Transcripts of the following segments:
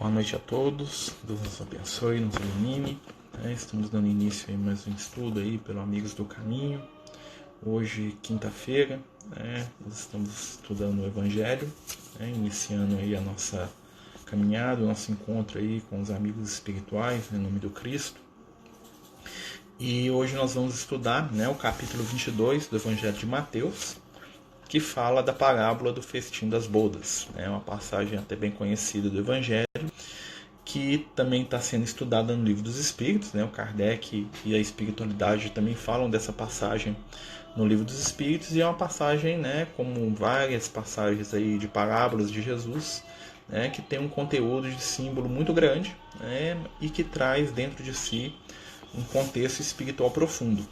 Boa noite a todos, Deus nos abençoe, nos ilumine. Estamos dando início a mais um estudo aí pelo Amigos do Caminho. Hoje, quinta-feira, nós estamos estudando o Evangelho, iniciando aí a nossa caminhada, o nosso encontro aí com os amigos espirituais, em nome do Cristo. E hoje nós vamos estudar o capítulo 22 do Evangelho de Mateus, que fala da parábola do festim das bodas. É uma passagem até bem conhecida do Evangelho, que também está sendo estudada no Livro dos Espíritos. O Kardec e a espiritualidade também falam dessa passagem no Livro dos Espíritos, e é uma passagem, como várias passagens aí de parábolas de Jesus, que tem um conteúdo de símbolo muito grande, e que traz dentro de si um contexto espiritual profundo.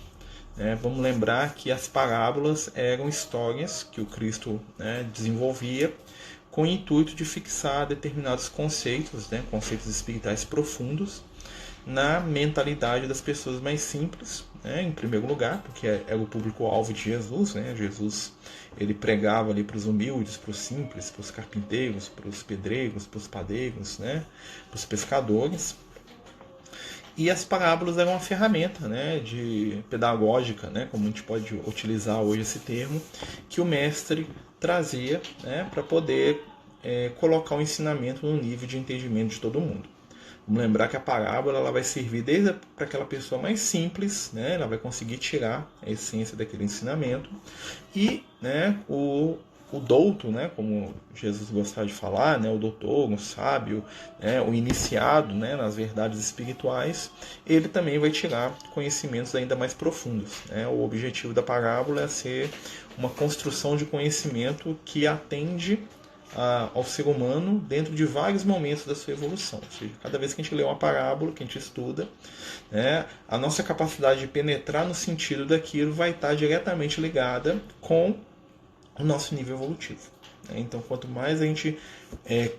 Vamos lembrar que as parábolas eram histórias que o Cristo desenvolvia com o intuito de fixar determinados conceitos, conceitos espirituais profundos, na mentalidade das pessoas mais simples, em primeiro lugar, porque era o público-alvo de Jesus. Jesus ele pregava ali para os humildes, para os simples, para os carpinteiros, para os pedreiros, para os padeiros, para os pescadores. E as parábolas eram uma ferramenta de pedagógica, como a gente pode utilizar hoje esse termo, que o mestre trazia para poder colocar o ensinamento no nível de entendimento de todo mundo. Vamos lembrar que a parábola ela vai servir desde para aquela pessoa mais simples, ela vai conseguir tirar a essência daquele ensinamento, e o douto, como Jesus gostava de falar, o doutor, o sábio, o iniciado nas verdades espirituais, ele também vai tirar conhecimentos ainda mais profundos. O objetivo da parábola é ser uma construção de conhecimento que atende ao ser humano dentro de vários momentos da sua evolução. Ou seja, cada vez que a gente lê uma parábola, que a gente estuda, a nossa capacidade de penetrar no sentido daquilo vai estar diretamente ligada com o nosso nível evolutivo. Então, quanto mais a gente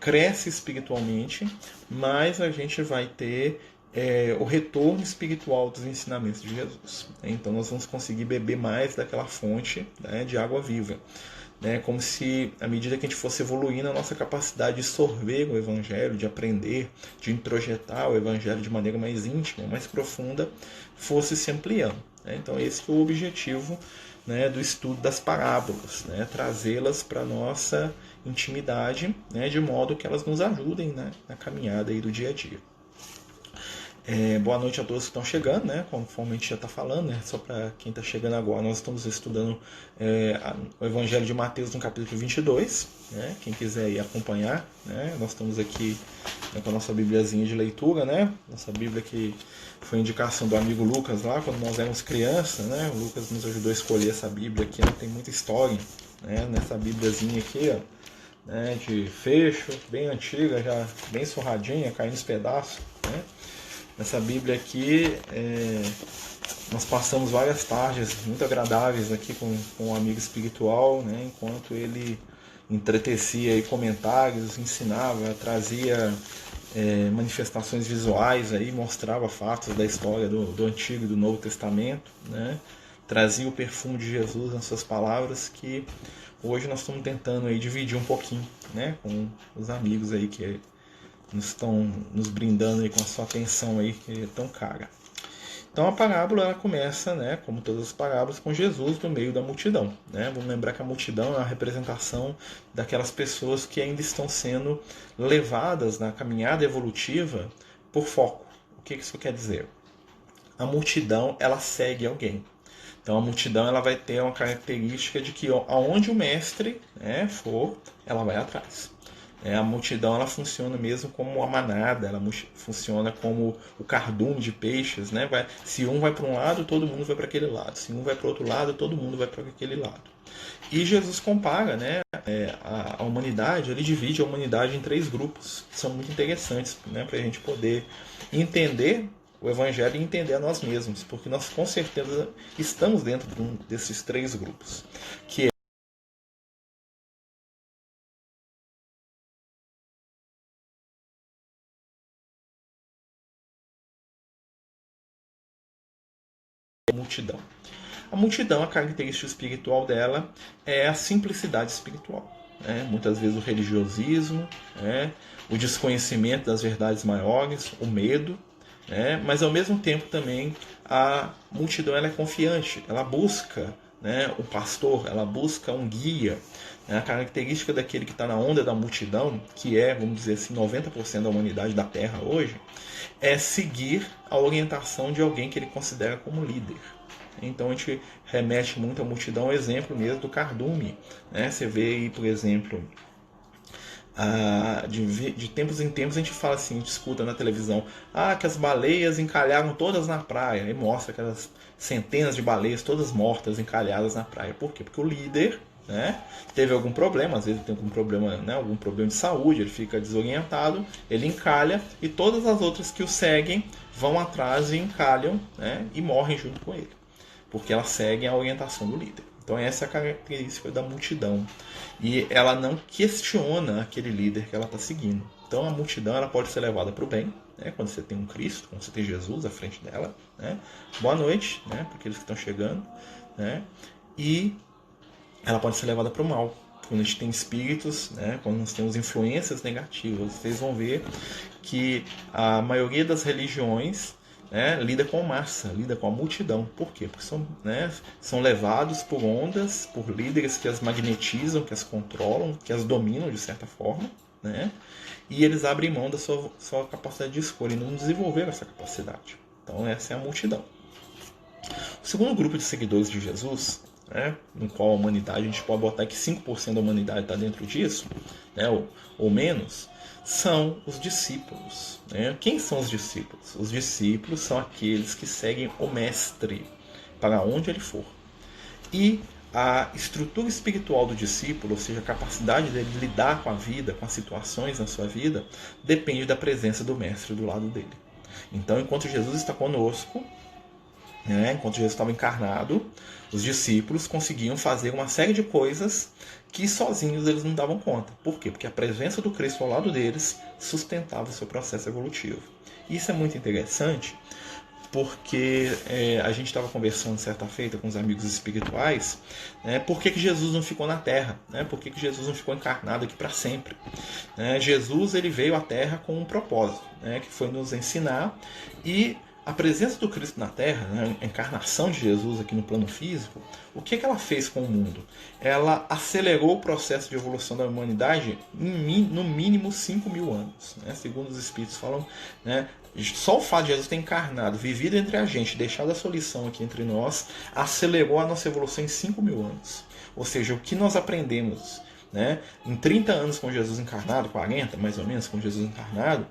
cresce espiritualmente, mais a gente vai ter o retorno espiritual dos ensinamentos de Jesus. Então, nós vamos conseguir beber mais daquela fonte de água viva. Como se, à medida que a gente fosse evoluindo, a nossa capacidade de sorver o Evangelho, de aprender, de introjetar o Evangelho de maneira mais íntima, mais profunda, fosse se ampliando. Então, esse que é o objetivo do estudo das parábolas, trazê-las para a nossa intimidade, de modo que elas nos ajudem na caminhada aí do dia a dia. Boa noite a todos que estão chegando, conforme a gente já está falando, só para quem está chegando agora, nós estamos estudando o Evangelho de Mateus no capítulo 22, quem quiser ir acompanhar, nós estamos aqui com a nossa bibliazinha de leitura, nossa bíblia que foi indicação do amigo Lucas lá, quando nós éramos crianças, o Lucas nos ajudou a escolher essa bíblia aqui, tem muita história, nessa bíbliazinha aqui, de fecho, bem antiga, já bem surradinha, caindo nos pedaços, Nessa Bíblia aqui, nós passamos várias tardes muito agradáveis aqui com um amigo espiritual, enquanto ele entretecia aí comentários, ensinava, trazia manifestações visuais, aí, mostrava fatos da história do Antigo e do Novo Testamento, trazia o perfume de Jesus nas suas palavras, que hoje nós estamos tentando aí dividir um pouquinho com os amigos aí que estão nos brindando aí com a sua atenção aí, que é tão cara. Então a parábola ela começa, como todas as parábolas, com Jesus no meio da multidão. Vamos lembrar que a multidão é a representação daquelas pessoas que ainda estão sendo levadas na caminhada evolutiva por foco. O que isso quer dizer? A multidão ela segue alguém. Então a multidão ela vai ter uma característica de que aonde o mestre for, ela vai atrás. A multidão ela funciona mesmo como uma manada, ela funciona como o cardume de peixes. Se um vai para um lado, todo mundo vai para aquele lado. Se um vai para o outro lado, todo mundo vai para aquele lado. E Jesus compara a humanidade, ele divide a humanidade em 3 grupos, que são muito interessantes para a gente poder entender o Evangelho e entender a nós mesmos, porque nós com certeza estamos dentro de um desses 3 grupos, que é a multidão. A multidão, a característica espiritual dela é a simplicidade espiritual. né? Muitas vezes o religiosismo, né? O desconhecimento das verdades maiores, o medo, né? Mas ao mesmo tempo também a multidão ela é confiante, ela busca, né, um pastor, ela busca um guia. Né? A característica daquele que está na onda da multidão, que é, vamos dizer assim, 90% da humanidade da Terra hoje, é seguir a orientação de alguém que ele considera como líder. Então a gente remete muito à multidão, ao exemplo mesmo do cardume. Né? Você vê aí, por exemplo, de tempos em tempos a gente fala assim, a gente escuta na televisão, que as baleias encalharam todas na praia, e mostra aquelas centenas de baleias todas mortas, encalhadas na praia. Por quê? Porque o líder, né, teve algum problema, às vezes tem algum problema, né, algum problema de saúde, ele fica desorientado, ele encalha e todas as outras que o seguem vão atrás e encalham, né, e morrem junto com ele, porque elas seguem a orientação do líder. Então essa é a característica da multidão. E ela não questiona aquele líder que ela está seguindo. Então a multidão ela pode ser levada para o bem, né? Quando você tem um Cristo, quando você tem Jesus à frente dela. Né? Boa noite, né? Para aqueles que estão chegando. Né? E ela pode ser levada para o mal. Quando a gente tem espíritos, né? Quando nós temos influências negativas. Vocês vão ver que a maioria das religiões, né, lida com massa, lida com a multidão. Por quê? Porque são, né, são levados por ondas, por líderes que as magnetizam, que as controlam, que as dominam de certa forma, né, e eles abrem mão da sua capacidade de escolha e não desenvolveram essa capacidade. Então essa é a multidão. O segundo grupo de seguidores de Jesus, né, no qual a humanidade, a gente pode botar que 5% da humanidade está dentro disso, né, ou menos, são os discípulos. Né? Quem são os discípulos? Os discípulos são aqueles que seguem o mestre para onde ele for. E a estrutura espiritual do discípulo, ou seja, a capacidade dele de lidar com a vida, com as situações na sua vida, depende da presença do mestre do lado dele. Então, enquanto Jesus está conosco, né, enquanto Jesus estava encarnado, os discípulos conseguiam fazer uma série de coisas que sozinhos eles não davam conta. Por quê? Porque a presença do Cristo ao lado deles sustentava o seu processo evolutivo. Isso é muito interessante, porque a gente estava conversando certa feita com os amigos espirituais, né, por que Jesus não ficou na Terra? Né, por que Jesus não ficou encarnado aqui para sempre? Jesus ele veio à Terra com um propósito, né, que foi nos ensinar, e a presença do Cristo na Terra, né, a encarnação de Jesus aqui no plano físico, o que ela fez com o mundo? Ela acelerou o processo de evolução da humanidade em no mínimo 5.000 anos. Né? Segundo os Espíritos falam, né, só o fato de Jesus ter encarnado, vivido entre a gente, deixado a sua lição aqui entre nós, acelerou a nossa evolução em 5.000 anos. Ou seja, o que nós aprendemos, né, em 30 anos com Jesus encarnado, 40 mais ou menos com Jesus encarnado,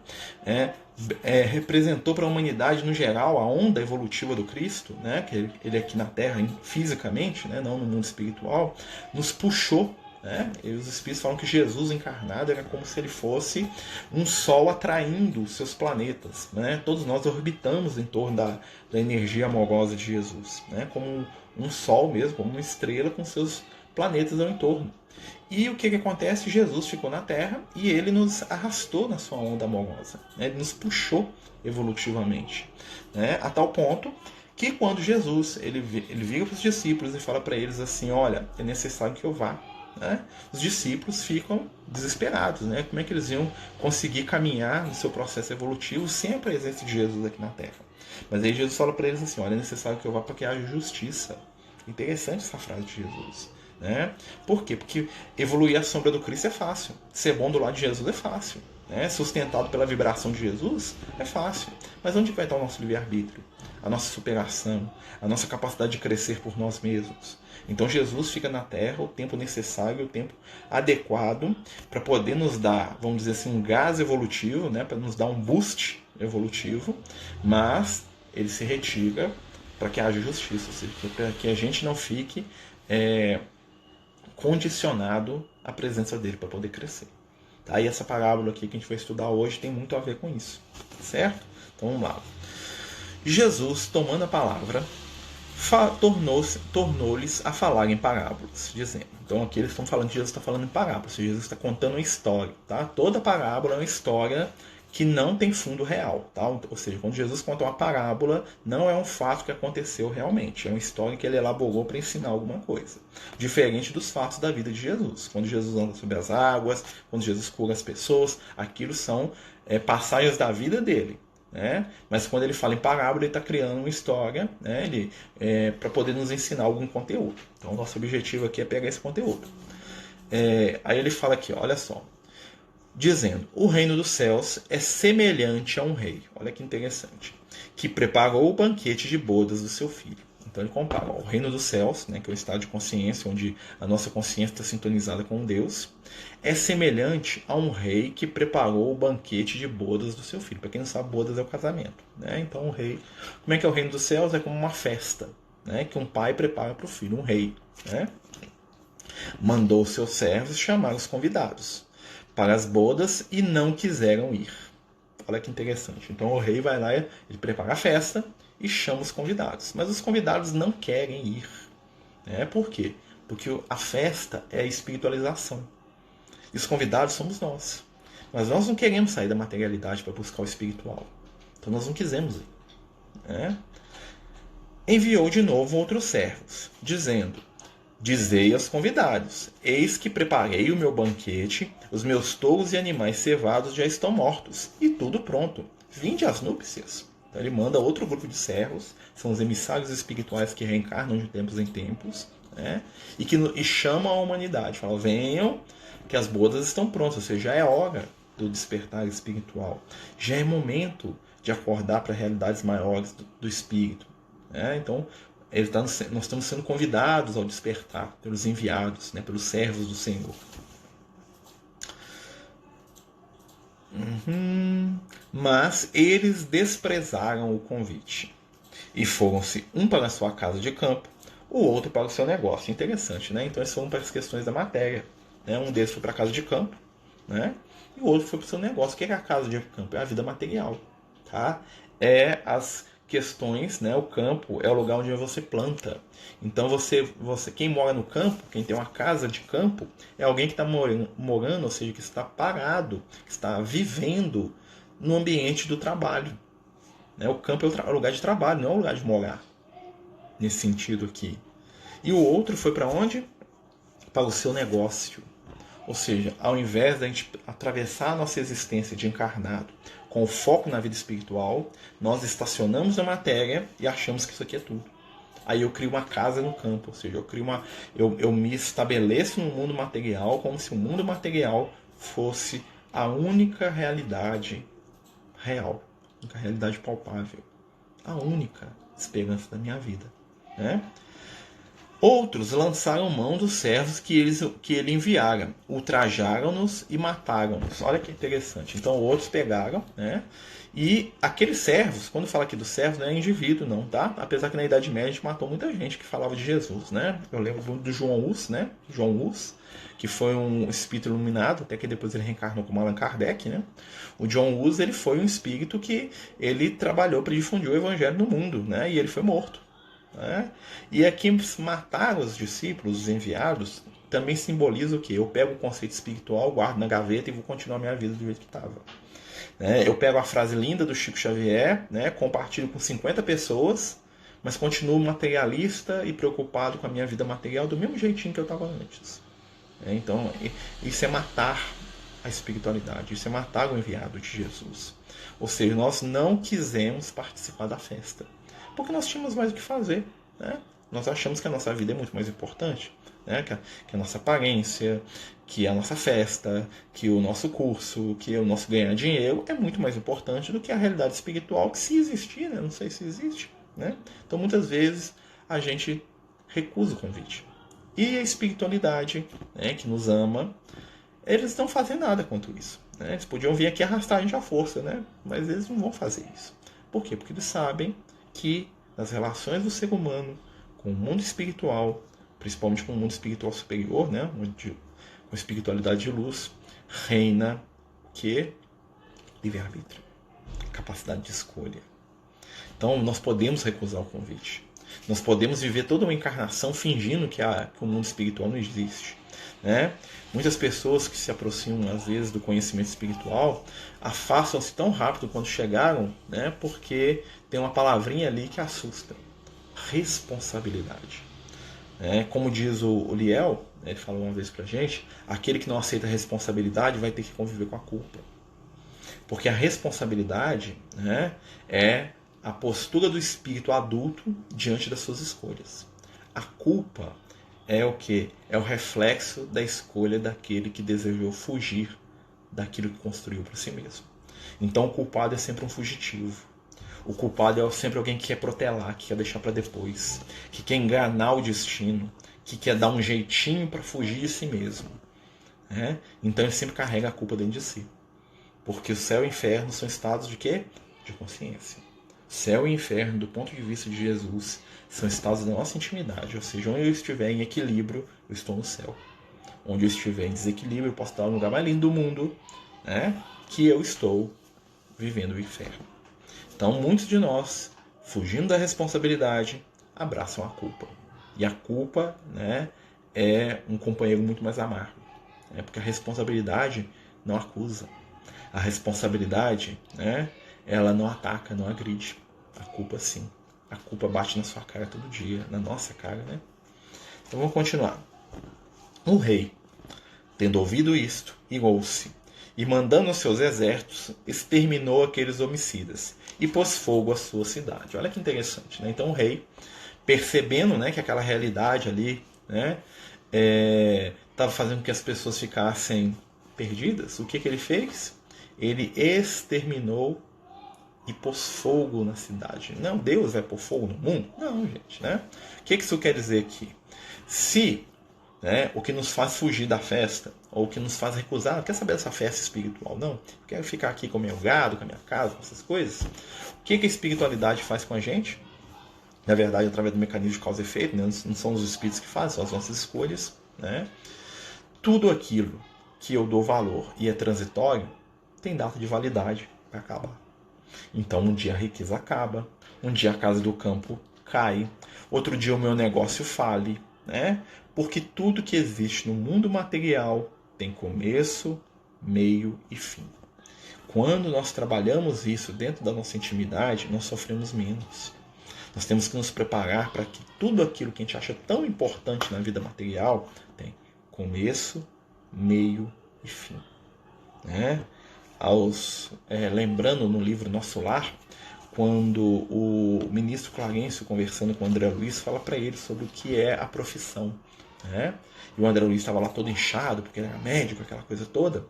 representou para a humanidade no geral a onda evolutiva do Cristo, né, que ele aqui na Terra fisicamente, né, não no mundo espiritual, nos puxou. Né? E os Espíritos falam que Jesus encarnado era como se ele fosse um Sol atraindo os seus planetas. Né? Todos nós orbitamos em torno da energia amorosa de Jesus, né? Como um Sol mesmo, como uma estrela com seus planetas ao entorno. E o que acontece? Jesus ficou na Terra e ele nos arrastou na sua onda amorosa. Né? Ele nos puxou evolutivamente. Né? A tal ponto que quando Jesus ele vira para os discípulos e fala para eles assim, olha, é necessário que eu vá. Né? Os discípulos ficam desesperados. Né? Como é que eles iam conseguir caminhar no seu processo evolutivo sem a presença de Jesus aqui na Terra? Mas aí Jesus fala para eles assim, olha, é necessário que eu vá para que haja justiça. Interessante essa frase de Jesus. Né? Por quê? Porque evoluir à sombra do Cristo é fácil. Ser bom do lado de Jesus é fácil. Né? Sustentado pela vibração de Jesus é fácil. Mas onde vai estar o nosso livre-arbítrio? A nossa superação, a nossa capacidade de crescer por nós mesmos. Então Jesus fica na Terra o tempo necessário, o tempo adequado para poder nos dar, vamos dizer assim, um gás evolutivo, né? Para nos dar um boost evolutivo, mas ele se retira para que haja justiça, ou seja, para que a gente não fique condicionado à presença dele para poder crescer. Tá? E essa parábola aqui que a gente vai estudar hoje tem muito a ver com isso, certo? Então vamos lá. Jesus, tomando a palavra, tornou-lhes a falar em parábolas, dizendo. Então aqui eles estão falando que Jesus está falando em parábolas, Jesus está contando uma história. Tá? Toda parábola é uma história que não tem fundo real, tá? Ou seja, quando Jesus conta uma parábola, não é um fato que aconteceu realmente, é uma história que ele elaborou para ensinar alguma coisa. Diferente dos fatos da vida de Jesus. Quando Jesus anda sobre as águas, quando Jesus cura as pessoas, aquilo são passagens da vida dele. Né? Mas quando ele fala em parábola, ele está criando uma história, né? Para poder nos ensinar algum conteúdo. Então, nosso objetivo aqui é pegar esse conteúdo. Aí ele fala aqui, olha só, dizendo: o reino dos céus é semelhante a um rei, olha que interessante, que preparou o banquete de bodas do seu filho. Então ele compara o reino dos céus, né, que é o estado de consciência, onde a nossa consciência está sintonizada com Deus, é semelhante a um rei que preparou o banquete de bodas do seu filho. Para quem não sabe, bodas é o casamento. Né? Então o rei, como é que é o reino dos céus? É como uma festa, né, que um pai prepara para o filho, um rei. Né? Mandou seus servos chamar os convidados para as bodas e não quiseram ir. Olha que interessante. Então o rei vai lá, ele prepara a festa e chama os convidados. Mas os convidados não querem ir. Por quê? Porque a festa é a espiritualização. E os convidados somos nós. Mas nós não queremos sair da materialidade para buscar o espiritual. Então nós não quisemos ir. Enviou de novo outros servos, dizendo: dizei aos convidados: eis que preparei o meu banquete, os meus touros e animais cevados já estão mortos, e tudo pronto. Vinde às núpcias. Então ele manda outro grupo de servos, são os emissários espirituais que reencarnam de tempos em tempos, né? e chamam a humanidade. Falam: venham, que as bodas estão prontas, ou seja, já é hora do despertar espiritual. Já é momento de acordar para realidades maiores do espírito. Então, nós estamos sendo convidados ao despertar pelos enviados, né, pelos servos do Senhor. Mas eles desprezaram o convite e foram-se, um para a sua casa de campo, o outro para o seu negócio. Interessante, né? Então eles foram para as questões da matéria. Né? Um deles foi para a casa de campo, né? E o outro foi para o seu negócio. O que é a casa de campo? É a vida material. Tá? É as questões, né? O campo é o lugar onde você planta. Então quem mora no campo, quem tem uma casa de campo, é alguém que está morando, ou seja, que está parado, que está vivendo no ambiente do trabalho. Né? O campo é o lugar de trabalho, não é o lugar de morar. Nesse sentido aqui. E o outro foi para onde? Para o seu negócio. Ou seja, ao invés da gente atravessar a nossa existência de encarnado com o foco na vida espiritual, nós estacionamos na matéria e achamos que isso aqui é tudo. Aí eu crio uma casa no campo, ou seja, eu me estabeleço no mundo material como se o mundo material fosse a única realidade real, a única realidade palpável, a única esperança da minha vida. Né? Outros lançaram mão dos servos que ele enviara, ultrajaram-nos e mataram-nos. Olha que interessante. Então outros pegaram, né? E aqueles servos, quando fala aqui dos servos, não é indivíduo não, tá? Apesar que na Idade Média a gente matou muita gente que falava de Jesus, né? Eu lembro do João Hus, né? João Hus, que foi um espírito iluminado, até que depois ele reencarnou como Allan Kardec, né? O John Hus, ele foi um espírito que ele trabalhou para difundir o evangelho no mundo, né? E ele foi morto. Né? E aqui matar os discípulos, os enviados, também simboliza o quê? Eu pego o conceito espiritual, guardo na gaveta e vou continuar a minha vida do jeito que estava. Né? Eu pego a frase linda do Chico Xavier, né? Compartilho com 50 pessoas, mas continuo materialista e preocupado com a minha vida material do mesmo jeitinho que eu estava antes. Então, isso é matar a espiritualidade, isso é matar o enviado de Jesus. Ou seja, nós não quisemos participar da festa, porque nós tínhamos mais o que fazer. Né? Nós achamos que a nossa vida é muito mais importante, né? que a nossa aparência, que a nossa festa, que o nosso curso, que o nosso ganhar dinheiro é muito mais importante do que a realidade espiritual, que se existir, né? Não sei se existe. Né? Então muitas vezes a gente recusa o convite. E a espiritualidade, né, que nos ama, eles não fazem nada quanto isso. Né? Eles podiam vir aqui arrastar a gente à força, né? Mas eles não vão fazer isso. Por quê? Porque eles sabem que nas relações do ser humano com o mundo espiritual, principalmente com o mundo espiritual superior, né, com espiritualidade de luz, reina que livre-arbítrio, capacidade de escolha. Então nós podemos recusar o convite. Nós podemos viver toda uma encarnação fingindo que o mundo espiritual não existe. né? Muitas pessoas que se aproximam às vezes do conhecimento espiritual afastam-se tão rápido quando chegaram, né? Porque tem uma palavrinha ali que assusta: responsabilidade. Como diz o Liel, né, ele falou uma vez pra gente, aquele que não aceita a responsabilidade vai ter que conviver com a culpa. Porque a responsabilidade, né, é a postura do espírito adulto diante das suas escolhas. A culpa é o que? É o reflexo da escolha daquele que desejou fugir daquilo que construiu para si mesmo. Então o culpado é sempre um fugitivo. O culpado é sempre alguém que quer protelar, que quer deixar para depois, que quer enganar o destino, que quer dar um jeitinho para fugir de si mesmo. Então ele sempre carrega a culpa dentro de si. Porque o céu e o inferno são estados de quê? De consciência. Céu e inferno, do ponto de vista de Jesus, são estados da nossa intimidade. Ou seja, onde eu estiver em equilíbrio, eu estou no céu. Onde eu estiver em desequilíbrio, eu posso estar no lugar mais lindo do mundo, né? Que eu estou vivendo o inferno. Então, muitos de nós, fugindo da responsabilidade, abraçam a culpa. E a culpa, né, é um companheiro muito mais amargo. Porque a responsabilidade não acusa. A responsabilidade, né, ela não ataca, não agride. A culpa sim. A culpa bate na sua cara todo dia, na nossa cara, né? Então vamos continuar. O rei, tendo ouvido isto, irou-se, e mandando os seus exércitos, exterminou aqueles homicidas, e pôs fogo à sua cidade. Olha que interessante, né? Então o rei, percebendo, né, que aquela realidade ali, né, estava fazendo com que as pessoas ficassem perdidas, o que ele fez? Ele exterminou e pôs fogo na cidade. Não, Deus vai pôr fogo no mundo? Não, gente, né? O que isso quer dizer aqui? Se, né, o que nos faz fugir da festa, ou o que nos faz recusar, não quer saber dessa festa espiritual, não. Eu quero ficar aqui com o meu gado, com a minha casa, com essas coisas. O que a espiritualidade faz com a gente? Na verdade, através do mecanismo de causa e efeito, né? Não são os espíritos que fazem, são as nossas escolhas, né? Tudo aquilo que eu dou valor e é transitório tem data de validade para acabar. Então, um dia a riqueza acaba, um dia a casa do campo cai, outro dia o meu negócio fale, né? Porque tudo que existe no mundo material tem começo, meio e fim. Quando nós trabalhamos isso dentro da nossa intimidade, nós sofremos menos. Nós temos que nos preparar para que tudo aquilo que a gente acha tão importante na vida material tem começo, meio e fim. Né? Lembrando no livro Nosso Lar, quando o ministro Clarencio, conversando com o André Luiz, fala para ele sobre o que é a profissão. Né? E o André Luiz estava lá todo inchado, porque ele era médico, aquela coisa toda.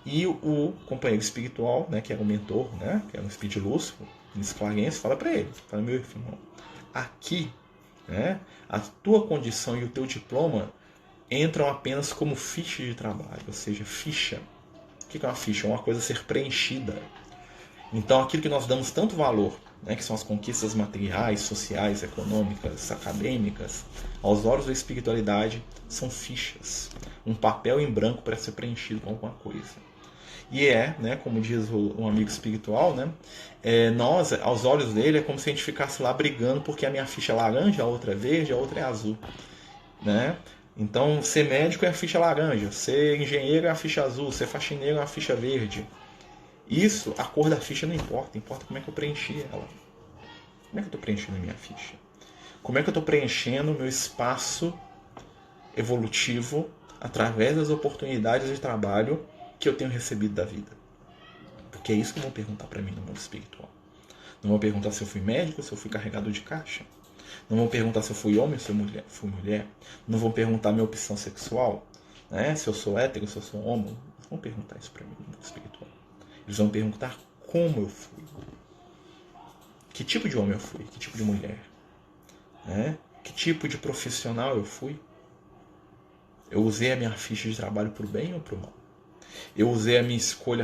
E o companheiro espiritual, né, que era o mentor, né, que era um espírito de luz, o ministro Clarencio, fala para ele, fala: meu irmão, aqui, né, a tua condição e o teu diploma entram apenas como ficha de trabalho, ou seja, ficha. O que é uma ficha? É uma coisa a ser preenchida. Então, aquilo que nós damos tanto valor, né, que são as conquistas materiais, sociais, econômicas, acadêmicas, aos olhos da espiritualidade, são fichas. Um papel em branco para ser preenchido com alguma coisa. E né, como diz um amigo espiritual, né, nós, aos olhos dele, é como se a gente ficasse lá brigando porque a minha ficha é laranja, a outra é verde, a outra é azul. Né? Então, ser médico é a ficha laranja, ser engenheiro é a ficha azul, ser faxineiro é a ficha verde. Isso, a cor da ficha não importa, importa como é que eu preenchi ela. Como é que eu estou preenchendo a minha ficha? Como é que eu estou preenchendo o meu espaço evolutivo através das oportunidades de trabalho que eu tenho recebido da vida? Porque é isso que vão perguntar para mim no mundo espiritual. Não vão perguntar se eu fui médico, se eu fui carregador de caixa. Não vão perguntar se eu fui homem, se eu fui mulher. Não vão perguntar minha opção sexual, né? Se eu sou hétero, se eu sou homo. Não vão perguntar isso para mim no mundo espiritual. Eles vão perguntar como eu fui. Que tipo de homem eu fui? Que tipo de mulher? Né? Que tipo de profissional eu fui? Eu usei a minha ficha de trabalho para o bem ou para o mal? Eu usei a minha escolha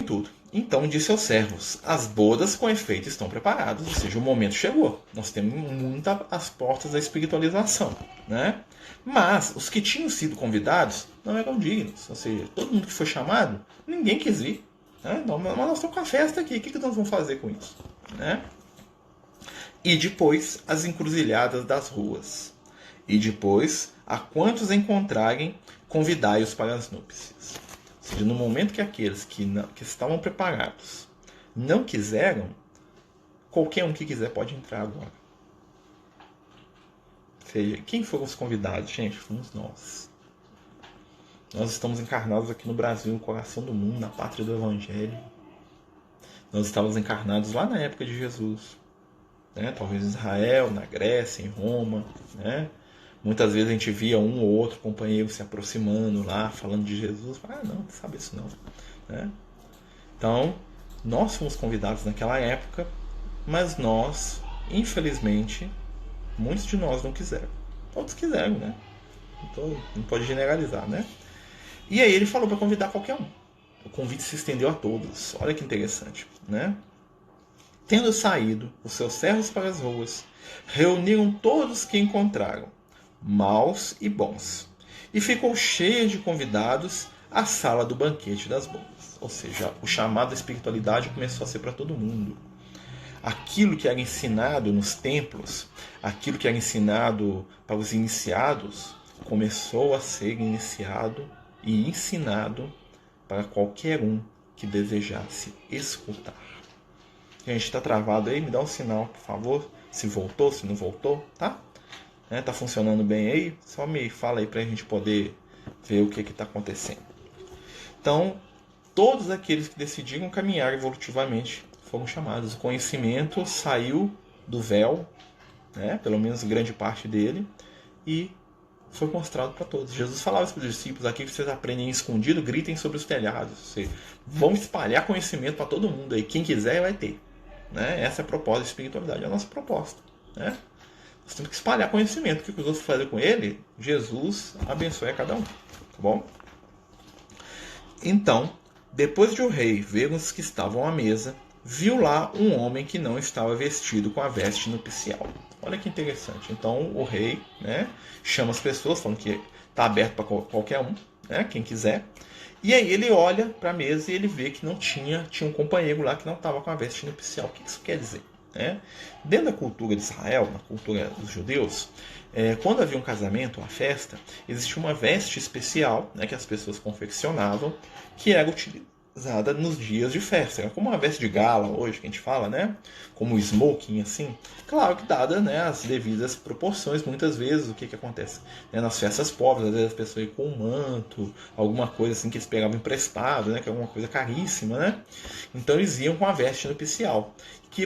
tudo. Então disse aos servos: as bodas com efeito estão preparadas, ou seja, o momento chegou. Nós temos muito às portas da espiritualização, né? Mas os que tinham sido convidados não eram dignos, ou seja, todo mundo que foi chamado, ninguém quis vir. Né? Então, mas nós estamos com a festa aqui, o que nós vamos fazer com isso? Né? E depois as encruzilhadas das ruas. E depois, a quantos encontrarem, convidai-os para as núpcias. Ou seja, no momento que aqueles que estavam preparados não quiseram, qualquer um que quiser pode entrar agora. Ou seja, quem foram os convidados? Gente, fomos nós. Nós estamos encarnados aqui no Brasil, no coração do mundo, na pátria do Evangelho. Nós estávamos encarnados lá na época de Jesus. Né? Talvez em Israel, na Grécia, em Roma. Né? Muitas vezes a gente via um ou outro companheiro se aproximando lá, falando de Jesus. Ah, não sabe isso não. Né? Então, nós fomos convidados naquela época, mas nós, infelizmente, muitos de nós não quiseram. Todos quiseram, né? Então, não pode generalizar, né? E aí ele falou para convidar qualquer um. O convite se estendeu a todos. Olha que interessante, né? Tendo saído os seus servos para as ruas, reuniram todos que encontraram, maus e bons, e ficou cheia de convidados a sala do banquete das bodas. Ou seja, o chamado da espiritualidade começou a ser para todo mundo. Aquilo que era ensinado nos templos, aquilo que era ensinado para os iniciados, começou a ser iniciado e ensinado para qualquer um que desejasse escutar. A gente está travado aí? Me dá um sinal, por favor. Se voltou, se não voltou, tá? Tá funcionando bem aí? Só me fala aí para a gente poder ver o que está acontecendo. Então, todos aqueles que decidiram caminhar evolutivamente foram chamados. O conhecimento saiu do véu, né? Pelo menos grande parte dele, e foi mostrado para todos. Jesus falava para os discípulos: aqui que vocês aprendem escondido, gritem sobre os telhados. Vocês vão espalhar conhecimento para todo mundo aí. Quem quiser vai ter. Né? Essa é a proposta da espiritualidade, é a nossa proposta. Né? Nós temos que espalhar conhecimento. O que os outros fazem com ele, Jesus abençoe a cada um. Tá bom? Então, depois de o rei ver os que estavam à mesa, viu lá um homem que não estava vestido com a veste nupcial. Olha que interessante. Então o rei, né, chama as pessoas, falando que está aberto para qualquer um, né, quem quiser. E aí ele olha para a mesa e ele vê que não tinha um companheiro lá que não estava com a veste nupcial. O que isso quer dizer? Né? Dentro da cultura de Israel, na cultura dos judeus, quando havia um casamento, uma festa, existia uma veste especial, né, que as pessoas confeccionavam, que era utilizada nos dias de festa. Era como uma veste de gala hoje, que a gente fala, né? Como um smoking, assim. Claro que dada, né, as devidas proporções, muitas vezes, o que acontece? Né, nas festas pobres, às vezes as pessoas iam com um manto, alguma coisa assim que eles pegavam emprestado, né, que é alguma coisa caríssima, né? Então eles iam com a veste nupcial.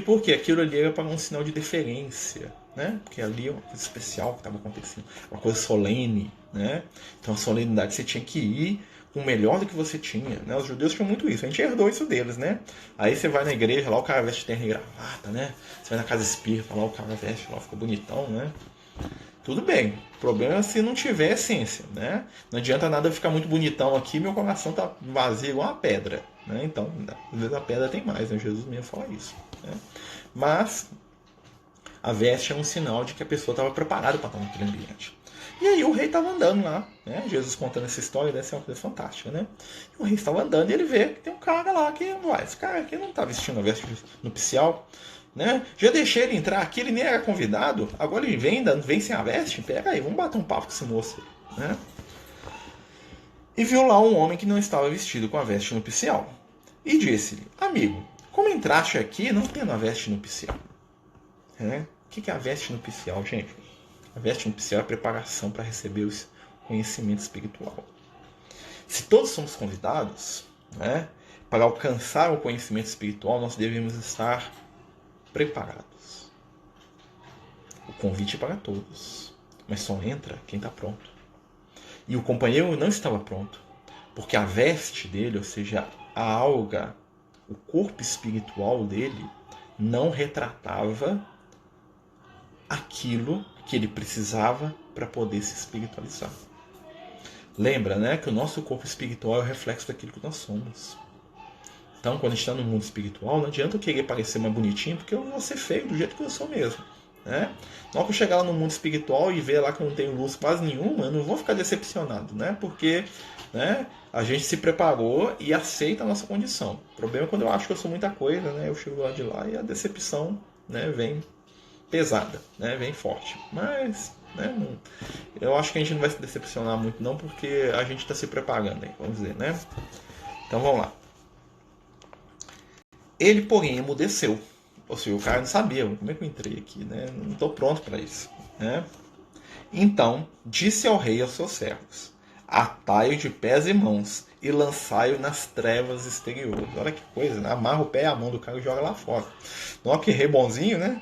Porque aquilo ali era para um sinal de deferência, né? Porque ali é uma coisa especial que estava acontecendo, uma coisa solene, né? Então a solenidade você tinha que ir com o melhor do que você tinha, né? Os judeus tinham muito isso, a gente herdou isso deles, né? Aí você vai na igreja, lá o cara veste terno e gravata, né? Você vai na casa espírita, lá o cara veste, lá fica bonitão, né? Tudo bem, o problema é se não tiver essência, né? Não adianta nada ficar muito bonitão aqui, meu coração tá vazio igual uma pedra, né? Então, às vezes a pedra tem mais, né? Jesus mesmo fala isso, né? Mas a veste é um sinal de que a pessoa estava preparada para estar naquele ambiente. E aí o rei estava andando lá, né? Jesus contando essa história, deve ser uma coisa fantástica, né? E o rei estava andando e ele vê que tem um cara lá que, esse cara aqui não está vestindo a veste nupcial, né? Já deixei ele entrar aqui, ele nem era convidado, agora ele vem sem a veste, pega aí, vamos bater um papo com esse moço aí, né? E viu lá um homem que não estava vestido com a veste nupcial. E disse-lhe: amigo, como entraste aqui não tendo a veste nupcial? O que é a veste nupcial, gente? A veste nupcial é a preparação para receber o conhecimento espiritual. Se todos somos convidados, né, para alcançar o conhecimento espiritual, nós devemos estar preparados. O convite é para todos, mas só entra quem está pronto. E o companheiro não estava pronto, porque a veste dele, ou seja, a alga, o corpo espiritual dele, não retratava aquilo que ele precisava para poder se espiritualizar. Lembra, né, que o nosso corpo espiritual é o reflexo daquilo que nós somos. Então, quando a gente está no mundo espiritual, não adianta eu querer parecer mais bonitinho, porque eu vou ser feio do jeito que eu sou mesmo. Né? Na hora que eu chegar lá no mundo espiritual e ver lá que eu não tenho luz quase nenhuma, eu não vou ficar decepcionado, né? Porque, né, a gente se preparou e aceita a nossa condição. O problema é quando eu acho que eu sou muita coisa, né? Eu chego lá de lá e a decepção, né, vem pesada, né? Vem forte. Mas, né, eu acho que a gente não vai se decepcionar muito não, porque a gente está se preparando aí, vamos dizer, né? Então vamos lá. Ele, porém, emudeceu. Ou seja, o cara não sabia, como é que eu entrei aqui, né? Não estou pronto para isso, né? Então disse ao rei e aos seus servos: atai-o de pés e mãos e lançai-o nas trevas exteriores. Olha que coisa, né? Amarra o pé e a mão do cara e joga lá fora. Não, que rei bonzinho, né?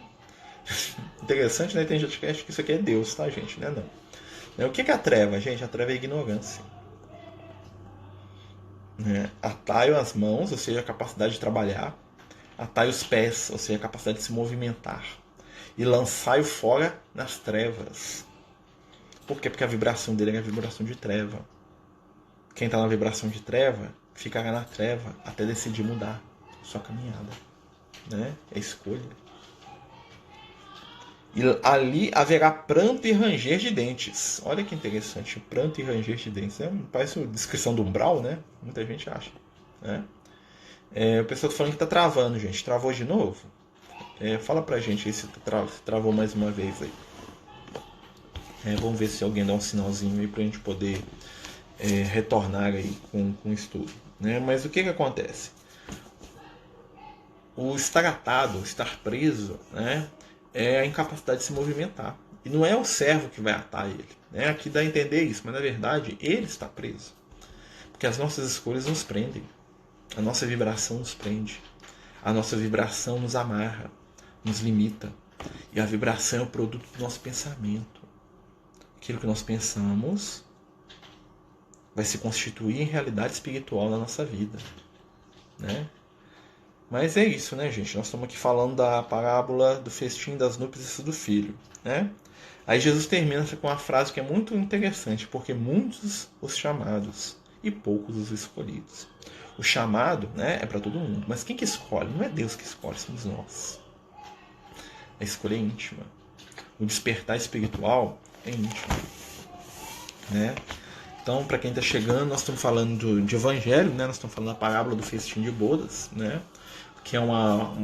Interessante, né? Tem gente que acha que isso aqui é Deus, tá, gente? Né? Não. O que é a treva, gente? A treva é a ignorância. Né? Atai-o as mãos, ou seja, a capacidade de trabalhar. Atai os pés, ou seja, a capacidade de se movimentar. E lançai-o fora nas trevas. Por quê? Porque a vibração dele é a vibração de treva. Quem está na vibração de treva, ficará na treva até decidir mudar sua caminhada. Né? É escolha. E ali haverá pranto e ranger de dentes. Olha que interessante, pranto e ranger de dentes. Parece uma descrição do umbral, né? Muita gente acha. Né? O pessoal está falando que está travando, gente. Travou de novo? Fala pra gente aí se travou mais uma vez aí. Vamos ver se alguém dá um sinalzinho aí pra gente poder retornar aí com o estudo. Né? Mas o que acontece? O estar atado, o estar preso, né, é a incapacidade de se movimentar. E não é o servo que vai atar ele. Né? Aqui dá a entender isso, mas na verdade ele está preso. Porque as nossas escolhas nos prendem. A nossa vibração nos prende. A nossa vibração nos amarra, nos limita. E a vibração é o produto do nosso pensamento. Aquilo que nós pensamos vai se constituir em realidade espiritual na nossa vida. Né? Mas é isso, né, gente? Nós estamos aqui falando da parábola do festim das núpcias do filho. Né? Aí Jesus termina com uma frase que é muito interessante, porque muitos os chamados e poucos os escolhidos. O chamado, né, é para todo mundo, mas quem que escolhe? Não é Deus que escolhe, somos nós. A escolha é íntima. O despertar espiritual é íntimo. Né? Então, para quem está chegando, nós estamos falando de evangelho, né? Nós estamos falando da parábola do festim de bodas, né? Que é uma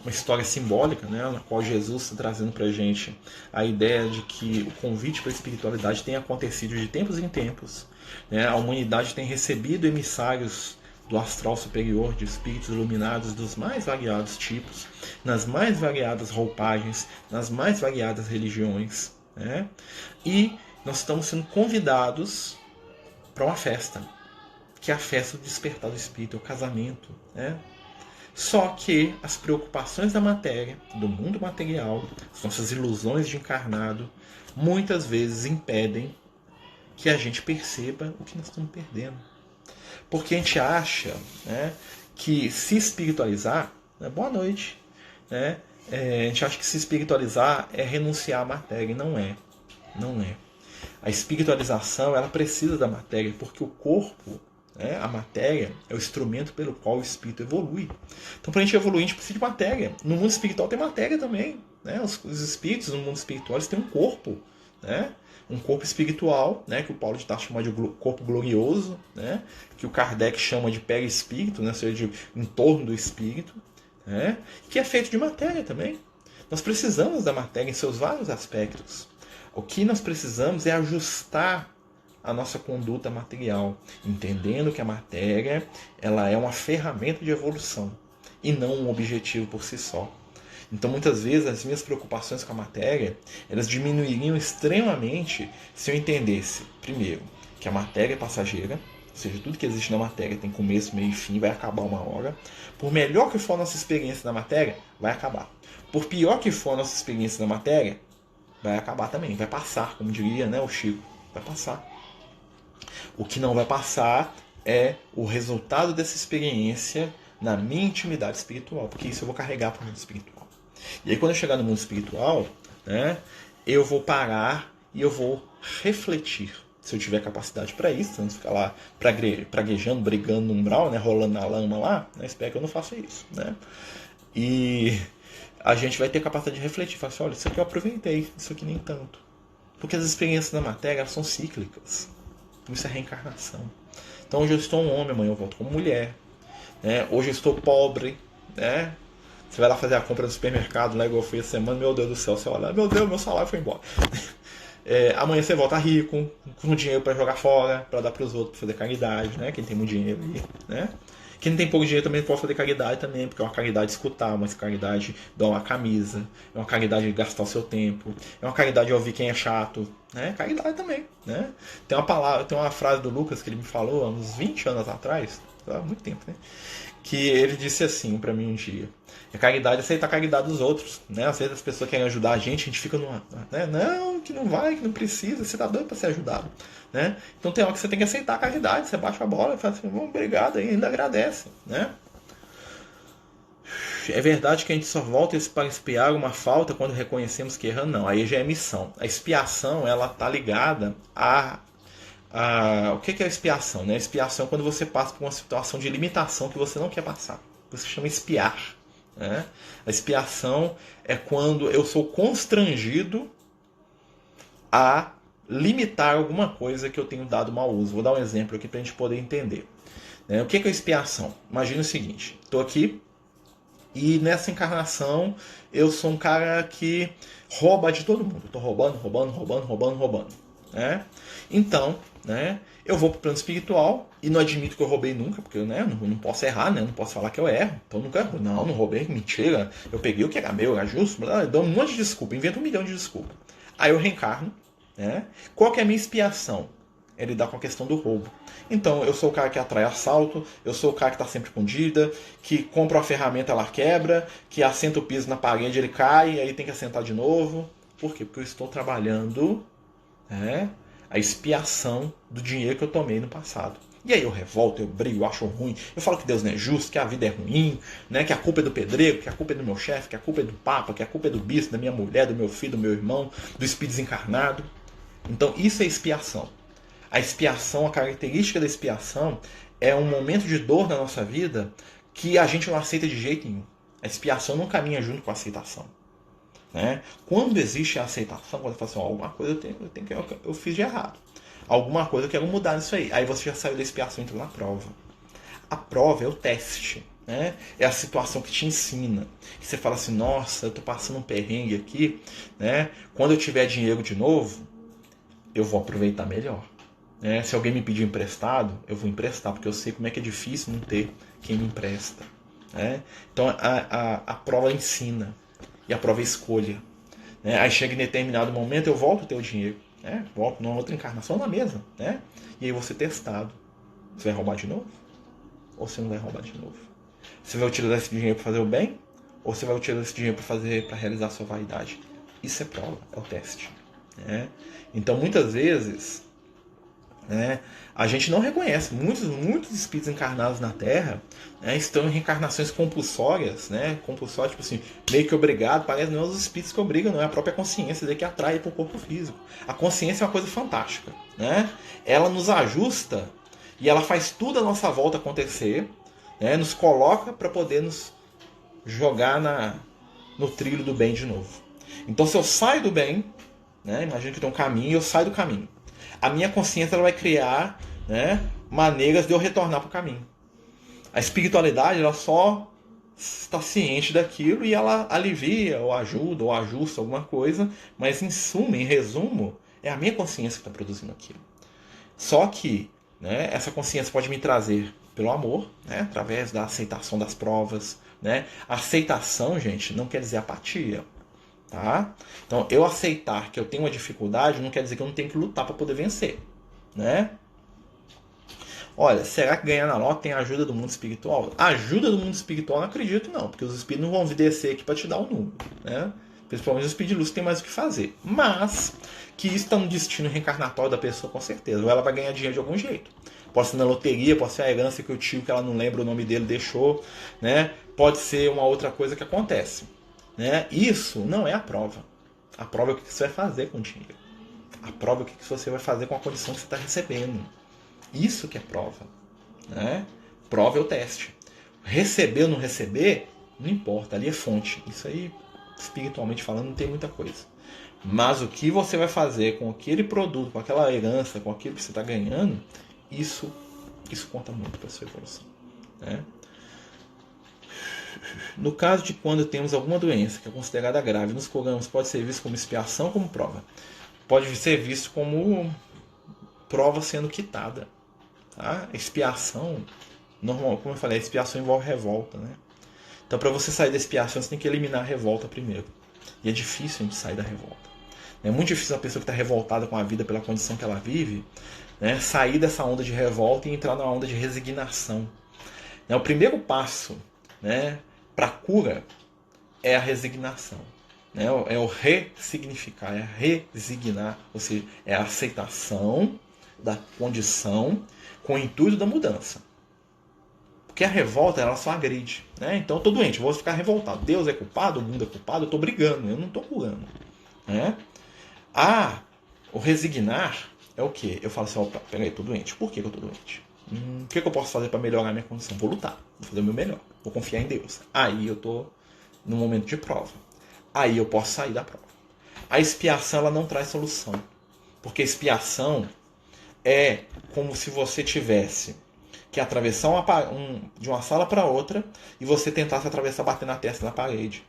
história simbólica, né? Na qual Jesus está trazendo para a gente a ideia de que o convite para a espiritualidade tem acontecido de tempos em tempos. Né? A humanidade tem recebido emissários do astral superior, de espíritos iluminados dos mais variados tipos, nas mais variadas roupagens, nas mais variadas religiões. Né? E nós estamos sendo convidados para uma festa, que é a festa do despertar do espírito, é o casamento. Né? Só que as preocupações da matéria, do mundo material, as nossas ilusões de encarnado, muitas vezes impedem que a gente perceba o que nós estamos perdendo. Porque a gente acha, né, que se espiritualizar, né, boa noite, né, a gente acha que se espiritualizar é renunciar à matéria, e não é. Não é. A espiritualização, ela precisa da matéria, porque o corpo, né, a matéria, é o instrumento pelo qual o espírito evolui. Então, para a gente evoluir, a gente precisa de matéria. No mundo espiritual tem matéria também. Né? Os espíritos no mundo espiritual eles têm um corpo. Né? Um corpo espiritual, né, que o Paulo de Tarso chama de corpo glorioso, né, que o Kardec chama de perispírito, né, ou seja, de entorno do espírito, né, que é feito de matéria também. Nós precisamos da matéria em seus vários aspectos. O que nós precisamos é ajustar a nossa conduta material, entendendo que a matéria ela é uma ferramenta de evolução e não um objetivo por si só. Então, muitas vezes, as minhas preocupações com a matéria, elas diminuiriam extremamente se eu entendesse, primeiro, que a matéria é passageira, ou seja, tudo que existe na matéria tem começo, meio e fim, vai acabar uma hora. Por melhor que for a nossa experiência na matéria, vai acabar. Por pior que for a nossa experiência na matéria, vai acabar também, vai passar, como diria, né, o Chico, vai passar. O que não vai passar é o resultado dessa experiência na minha intimidade espiritual, porque isso eu vou carregar para o mundo espiritual. E aí, quando eu chegar no mundo espiritual, né, eu vou parar e eu vou refletir. se eu tiver capacidade para isso, não ficar lá praguejando, brigando no umbral, né, rolando na lama lá, né, espero que eu não faça isso, né? E a gente vai ter capacidade de refletir, falar assim, olha, isso aqui eu aproveitei, isso aqui nem tanto. Porque as experiências da matéria, elas são cíclicas. Isso é reencarnação. Então hoje eu estou um homem, amanhã eu volto como mulher, né? Hoje eu estou pobre, né? Você vai lá fazer a compra do supermercado, né, igual eu fui essa semana, meu Deus do céu, você olha, meu Deus, meu salário foi embora. Amanhã você volta rico, com dinheiro para jogar fora, para dar para os outros, para fazer caridade, né? Quem tem muito dinheiro aí, né? Quem tem pouco dinheiro também pode fazer caridade também, porque é uma caridade escutar, uma caridade dar uma camisa, é uma caridade gastar o seu tempo, é uma caridade ouvir quem é chato, né? Caridade também, né? Tem uma frase do Lucas que ele me falou há uns 20 anos atrás, há muito tempo, né? Que ele disse assim para mim um dia: a caridade é aceitar a caridade dos outros, né? Às vezes as pessoas querem ajudar a gente fica numa, né? Não, que não vai, que não precisa, você tá doido para ser ajudado, né? Então tem hora que você tem que aceitar a caridade, você bate a bola e fala assim, obrigado, e ainda agradece, né? É verdade que a gente só volta para expiar uma falta quando reconhecemos que erramos? Não, aí já é missão. A expiação, ela tá ligada o que é a expiação? Né? A expiação é quando você passa por uma situação de limitação que você não quer passar. Isso se chama expiar. Né? A expiação é quando eu sou constrangido a limitar alguma coisa que eu tenho dado mau uso. Vou dar um exemplo aqui para a gente poder entender. Né? O que é a expiação? Imagina o seguinte, estou aqui e nessa encarnação eu sou um cara que rouba de todo mundo. Estou roubando. Né? Então, né, eu vou para o plano espiritual e não admito que eu roubei nunca, porque né, não posso errar, né, não posso falar que eu erro. Então nunca erro. Não roubei, mentira. Eu peguei o que era meu, era justo. Eu dou um monte de desculpa, invento 1 milhão de desculpas. Aí eu reencarno. Né? Qual que é a minha expiação? É lidar com a questão do roubo. Então, eu sou o cara que atrai assalto, eu sou o cara que está sempre com dívida, que compra uma ferramenta, ela quebra, que assenta o piso na parede, ele cai, aí tem que assentar de novo. Por quê? Porque eu estou trabalhando, né, a expiação do dinheiro que eu tomei no passado. E aí eu revolto, eu brigo, eu acho ruim, eu falo que Deus não é justo, que a vida é ruim, né, que a culpa é do pedreiro, que a culpa é do meu chefe, que a culpa é do papa, que a culpa é do bispo, da minha mulher, do meu filho, do meu irmão, do espírito desencarnado. Então isso é expiação. A expiação, a característica da expiação é um momento de dor na nossa vida que a gente não aceita de jeito nenhum. A expiação não caminha junto com a aceitação. Né? Quando existe a aceitação, quando você fala assim, alguma coisa eu fiz de errado. Alguma coisa eu quero mudar nisso aí. Aí você já saiu da expiação e entrou na prova. A prova é o teste. Né? É a situação que te ensina. E você fala assim, nossa, eu estou passando um perrengue aqui. Né? Quando eu tiver dinheiro de novo, eu vou aproveitar melhor. Né? Se alguém me pedir emprestado, eu vou emprestar, porque eu sei como é que é difícil não ter quem me empresta. Né? Então a prova ensina. E a prova é escolha. Né? Aí chega em determinado momento, eu volto a ter o dinheiro. Né? Volto numa outra encarnação na mesma. Né? E aí você testado. Você vai roubar de novo? Ou você não vai roubar de novo? Você vai utilizar esse dinheiro para fazer o bem? Ou você vai utilizar esse dinheiro para realizar a sua vaidade? Isso é prova, é o teste. Né? Então muitas vezes, né, a gente não reconhece. Muitos espíritos encarnados na Terra, né, estão em reencarnações compulsórias, né, compulsórias, tipo assim, meio que obrigado. Parece não é os espíritos que obrigam, não é a própria consciência que atrai para o corpo físico. A consciência é uma coisa fantástica, né? Ela nos ajusta e ela faz tudo à nossa volta acontecer, né, nos coloca para poder nos jogar no trilho do bem de novo. Então se eu saio do bem, né, imagina que tem um caminho e eu saio do caminho, a minha consciência ela vai criar, né, maneiras de eu retornar para o caminho. A espiritualidade ela só está ciente daquilo e ela alivia, ou ajuda, ou ajusta alguma coisa, mas em suma, em resumo, é a minha consciência que está produzindo aquilo. Só que, né, essa consciência pode me trazer pelo amor, né, através da aceitação das provas. Né? A aceitação, gente, não quer dizer apatia. Tá? Então, eu aceitar que eu tenho uma dificuldade não quer dizer que eu não tenho que lutar para poder vencer. Né? Olha, será que ganhar na loto tem ajuda do mundo espiritual? A ajuda do mundo espiritual não acredito não, porque os espíritos não vão vir descer aqui para te dar o número. Né? Principalmente os espíritos de luz que tem mais o que fazer. Mas, que isso está no destino reencarnatório da pessoa com certeza. Ou ela vai ganhar dinheiro de algum jeito. Pode ser na loteria, pode ser a herança que o tio que ela não lembra o nome dele deixou. Né? Pode ser uma outra coisa que acontece. Né? Isso não é a prova. A prova é o que você vai fazer com o dinheiro. A prova é o que você vai fazer com a condição que você está recebendo. Isso que é prova. Né? Prova é o teste. Receber ou não receber, não importa, ali é fonte. Isso aí, espiritualmente falando, não tem muita coisa. Mas o que você vai fazer com aquele produto, com aquela herança, com aquilo que você está ganhando, isso conta muito para a sua evolução. Né? No caso de quando temos alguma doença que é considerada grave, nos curamos, pode ser visto como expiação ou como prova? Pode ser visto como prova sendo quitada. Tá? Expiação, normal, como eu falei, a expiação envolve revolta. Né? Então, para você sair da expiação, você tem que eliminar a revolta primeiro. E é difícil a gente sair da revolta. É muito difícil a pessoa que está revoltada com a vida pela condição que ela vive, né, sair dessa onda de revolta e entrar na onda de resignação. O primeiro passo, né, para a cura é a resignação. Né, é o ressignificar, é resignar, ou seja, é a aceitação da condição com o intuito da mudança. Porque a revolta, ela só agride. Né? Então eu estou doente, vou ficar revoltado. Deus é culpado, o mundo é culpado, eu estou brigando, eu não estou curando. Né? O resignar é o quê? Eu falo assim, opa, peraí, estou doente. Por que eu estou doente? O que eu posso fazer para melhorar a minha condição? Vou lutar, vou fazer o meu melhor, vou confiar em Deus. Aí eu estou no momento de prova. Aí eu posso sair da prova. A expiação, ela não traz solução. Porque a expiação é como se você tivesse que atravessar de uma sala para outra e você tentasse atravessar batendo a testa na parede.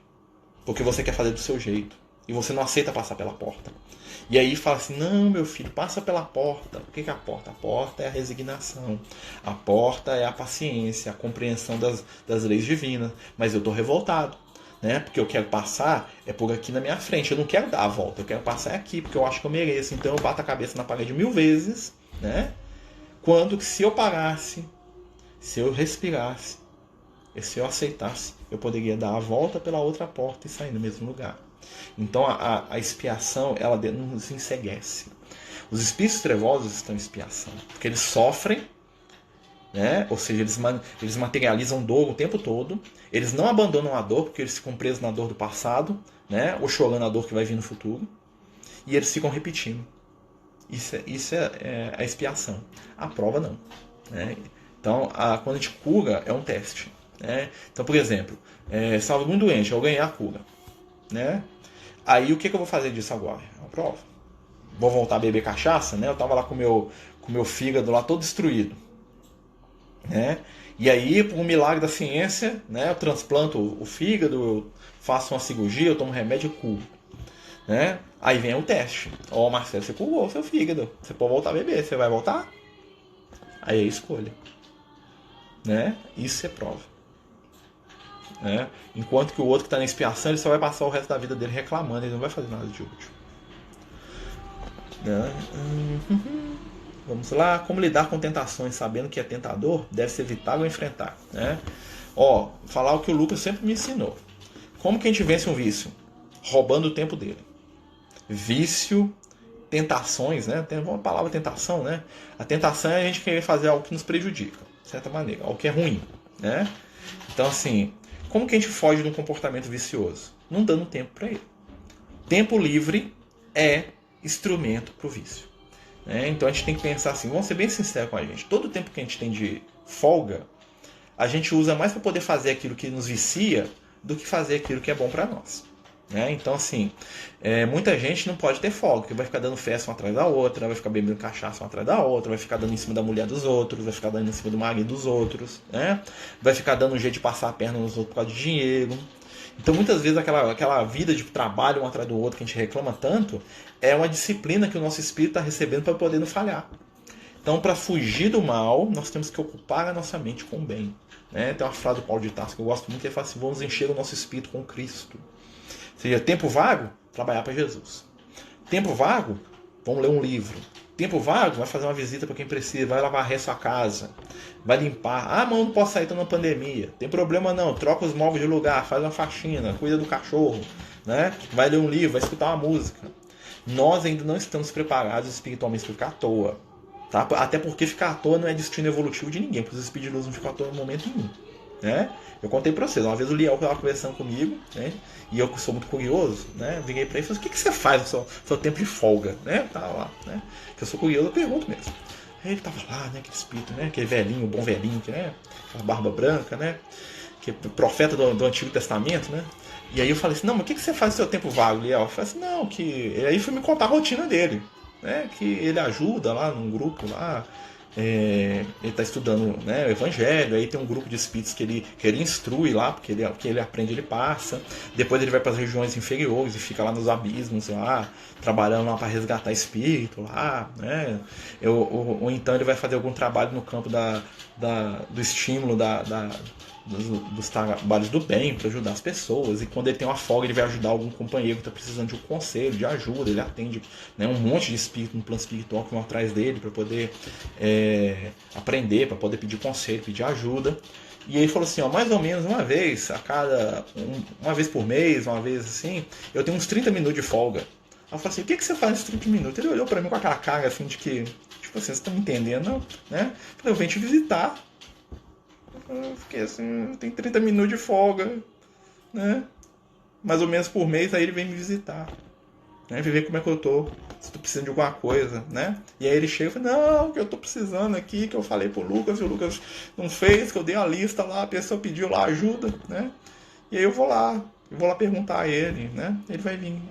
Porque você quer fazer do seu jeito. E você não aceita passar pela porta. E aí fala assim, não, meu filho, passa pela porta. O que é a porta? A porta é a resignação. A porta é a paciência, a compreensão das leis divinas. Mas eu estou revoltado. Né? Porque eu quero passar é por aqui na minha frente. Eu não quero dar a volta. Eu quero passar aqui, porque eu acho que eu mereço. Então eu bato a cabeça na parede 1000 vezes. Né? Quando que se eu parasse, se eu respirasse, e se eu aceitasse, eu poderia dar a volta pela outra porta e sair no mesmo lugar. Então a expiação, ela nos enceguece. Os espíritos trevosos estão em expiação, porque eles sofrem, né? Ou seja, eles materializam dor o tempo todo, eles não abandonam a dor, porque eles ficam presos na dor do passado, né? Ou chorando a dor que vai vir no futuro, e eles ficam repetindo. Isso é a expiação. A prova não. Né? Então, quando a gente cura, é um teste. Né? Então, por exemplo, estava muito doente, eu ganhei a cura. Né? Aí, o que eu vou fazer disso agora? É uma prova. Vou voltar a beber cachaça? Né? Eu estava lá com o meu fígado lá todo destruído. Né? E aí, por um milagre da ciência, né, eu transplanto o fígado, eu faço uma cirurgia, eu tomo remédio e curo. Né? Aí vem o teste. Ó, Marcelo, você curou o seu fígado. Você pode voltar a beber. Você vai voltar? Aí é a escolha. Né? Isso é prova. Né? Enquanto que o outro que está na expiação, ele só vai passar o resto da vida dele reclamando. Ele não vai fazer nada de útil. Né? Vamos lá. Como lidar com tentações sabendo que é tentador? Deve ser evitável enfrentar. Né? Ó, falar o que o Lucas sempre me ensinou. Como que a gente vence um vício? Roubando o tempo dele. Vício, tentações, né? Tem uma palavra tentação, né? A tentação é a gente querer fazer algo que nos prejudica, de certa maneira, algo que é ruim, né? Então, assim, como que a gente foge de um comportamento vicioso? Não dando tempo para ele. Tempo livre é instrumento para o vício. Né? Então a gente tem que pensar assim, vamos ser bem sinceros com a gente. Todo o tempo que a gente tem de folga, a gente usa mais para poder fazer aquilo que nos vicia do que fazer aquilo que é bom para nós. Né? Então, assim, muita gente não pode ter folga, porque vai ficar dando festa uma atrás da outra, vai ficar bebendo cachaça uma atrás da outra, vai ficar dando em cima da mulher dos outros, vai ficar dando em cima do marido dos outros, né? Vai ficar dando um jeito de passar a perna nos outros por causa de dinheiro. Então, muitas vezes, aquela vida de trabalho um atrás do outro que a gente reclama tanto, é uma disciplina que o nosso espírito está recebendo para poder não falhar. Então, para fugir do mal, nós temos que ocupar a nossa mente com o bem. Né? Tem uma frase do Paulo de Tarso que eu gosto muito, que ele fala assim, vamos encher o nosso espírito com Cristo. Ou seja, tempo vago, trabalhar para Jesus. Tempo vago, vamos ler um livro. Tempo vago, vai fazer uma visita para quem precisa, vai lavar a sua casa, vai limpar. Ah, mas não posso sair, estou na pandemia. Tem problema não, troca os móveis de lugar, faz uma faxina, cuida do cachorro, né? Vai ler um livro, vai escutar uma música. Nós ainda não estamos preparados espiritualmente para ficar à toa. Tá? Até porque ficar à toa não é destino evolutivo de ninguém, porque os espíritos de luz não ficam à toa no momento nenhum. né? Eu contei pra vocês, uma vez o Liel estava conversando comigo, né? E eu que sou muito curioso, né? Virei pra ele e falei, o que você faz no seu tempo de folga, né? Tava lá, né? Que eu sou curioso, eu pergunto mesmo. Aí ele tava lá, né? Aquele espírito, né? Aquele velhinho, bom velhinho, que é aquela barba branca, né? Que é profeta do Antigo Testamento, né? E aí eu falei assim, não, mas o que você faz no seu tempo vago, Liel? Eu falei assim, não, que... E aí foi me contar a rotina dele, né? Que ele ajuda lá num grupo lá, ele está estudando, né, o Evangelho, aí tem um grupo de espíritos que ele instrui lá, porque ele aprende, ele passa. Depois ele vai para as regiões inferiores e fica lá nos abismos, lá, trabalhando lá para resgatar espírito lá, né? Ou então ele vai fazer algum trabalho no campo do estímulo dos trabalhos do bem para ajudar as pessoas, e quando ele tem uma folga ele vai ajudar algum companheiro que está precisando de um conselho, de ajuda, ele atende, né, um monte de espírito no plano espiritual que vão atrás dele para poder aprender, para poder pedir conselho, pedir ajuda. E ele falou assim, ó, mais ou menos uma vez uma vez por mês, uma vez assim, eu tenho uns 30 minutos de folga. Aí eu falei assim, o que você faz nesses 30 minutos? Ele olhou para mim com aquela cara assim de que, tipo assim, você tá me entendendo, não? Né? Eu falei, eu venho te visitar. Eu fiquei assim, tem 30 minutos de folga, né? Mais ou menos por mês, aí ele vem me visitar, né? Ver como é que eu tô, se tô precisando de alguma coisa, né? E aí ele chega e fala, não, que eu tô precisando aqui, que eu falei pro Lucas, e o Lucas não fez, que eu dei a lista lá, a pessoa pediu lá ajuda, né? E aí eu vou lá perguntar a ele, né? Ele vai vir.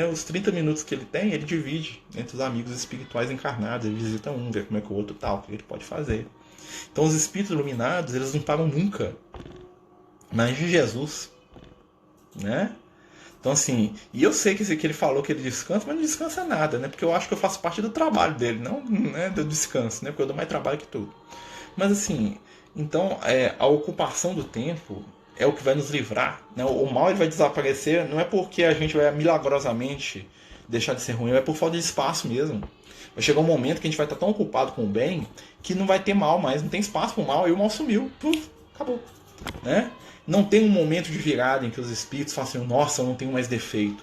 Os 30 minutos que ele tem, ele divide entre os amigos espirituais encarnados, ele visita um, vê como é que o outro tá, o que ele pode fazer. Então os espíritos iluminados, eles não param nunca. Mas de Jesus, né? Então assim, e eu sei que ele falou que ele descansa, mas não descansa nada, né? Porque eu acho que eu faço parte do trabalho dele, não, né, do descanso, né? Porque eu dou mais trabalho que tudo. Mas assim, então a ocupação do tempo é o que vai nos livrar, né? O mal ele vai desaparecer, não é porque a gente vai milagrosamente deixar de ser ruim, é por falta de espaço mesmo. Vai chegar um momento que a gente vai estar tão ocupado com o bem que não vai ter mal mais, não tem espaço para o mal, e o mal sumiu. Puf, acabou. Né? Não tem um momento de virada em que os espíritos falam assim, nossa, eu não tenho mais defeito.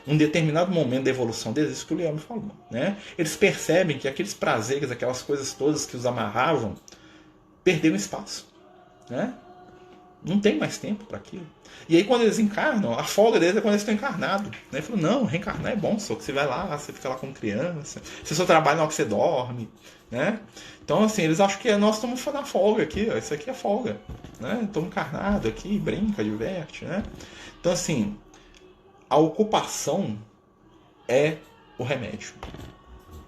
Um determinado momento da evolução deles, isso que o Leão me falou. Né? Eles percebem que aqueles prazeres, aquelas coisas todas que os amarravam, perderam espaço. Né? Não tem mais tempo para aquilo. E aí quando eles encarnam, a folga deles é quando eles estão encarnados. Né? Ele falou, não, reencarnar é bom, só que você vai lá, você fica lá como criança, você só trabalha na hora que você dorme. Né? Então assim, eles acham que nós estamos na folga aqui, ó, isso aqui é folga. Né? Estamos encarnados aqui, brinca, diverte. Né? Então assim, a ocupação é o remédio.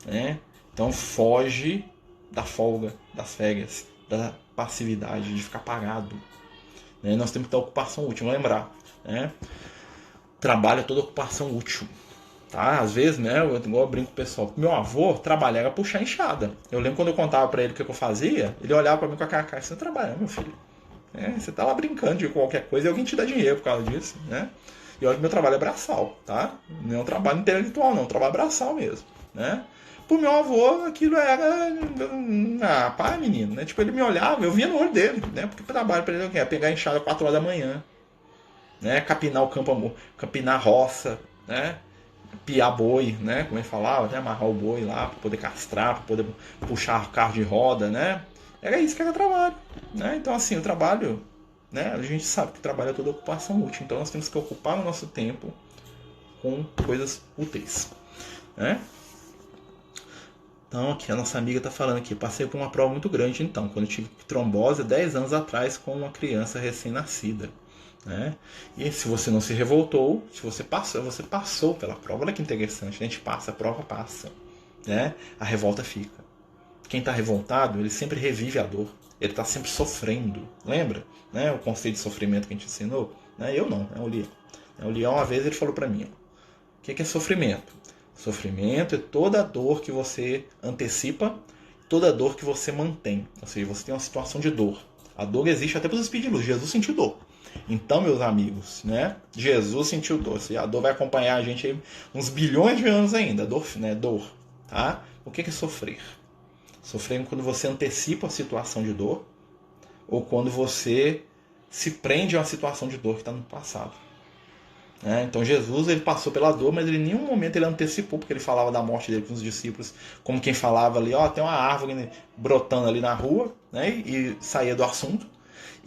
Né? Então foge da folga, das férias, da passividade, de ficar parado. Né? Nós temos que ter ocupação útil, lembrar. Né? Trabalho é toda ocupação útil. Tá? Às vezes, né, eu brinco com o pessoal. Meu avô trabalhava puxar enxada. Eu lembro quando eu contava pra ele o que eu fazia, ele olhava pra mim com a cara, você tá trabalhando, meu filho. Você tá lá brincando de qualquer coisa e alguém te dá dinheiro por causa disso. Né? E olha que meu trabalho é braçal, tá? Não é um trabalho intelectual, não, é um trabalho braçal mesmo. Né? Pro meu avô, aquilo era. Ah, pá, menino, né? Tipo, ele me olhava, eu via no olho dele, né? Porque o trabalho pra ele é pegar a enxada 4 horas da manhã, né? Capinar o campo, capinar a roça, né? Piar boi, né? Como ele falava, né? Amarrar o boi lá pra poder castrar, pra poder puxar o carro de roda, né? Era isso que era trabalho, né? Então, assim, o trabalho, né? A gente sabe que o trabalho é toda ocupação útil, então nós temos que ocupar o nosso tempo com coisas úteis, né? Então, aqui a nossa amiga está falando aqui, passei por uma prova muito grande então, quando eu tive trombose 10 anos atrás com uma criança recém-nascida. Né? E se você não se revoltou, se você passou pela prova. Olha que interessante, a gente passa, a prova passa. Né? A revolta fica. Quem está revoltado, ele sempre revive a dor. Ele está sempre sofrendo. Lembra? Né? O conceito de sofrimento que a gente ensinou? Né? Eu não, é o Leão. O Leão, uma vez, ele falou para mim, o que é sofrimento? Sofrimento é toda a dor que você antecipa, toda a dor que você mantém. Ou seja, você tem uma situação de dor. A dor existe até para os espíritos de luz. Jesus sentiu dor. Então, meus amigos, né? Jesus sentiu dor. A dor vai acompanhar a gente aí uns bilhões de anos ainda. Dor, né? Dor. Tá? O que é sofrer? Sofrer é quando você antecipa a situação de dor ou quando você se prende a uma situação de dor que está no passado. Então Jesus ele passou pela dor, mas ele em nenhum momento ele antecipou, porque ele falava da morte dele com os discípulos, como quem falava ali, ó, tem uma árvore brotando ali na rua, né, e saía do assunto.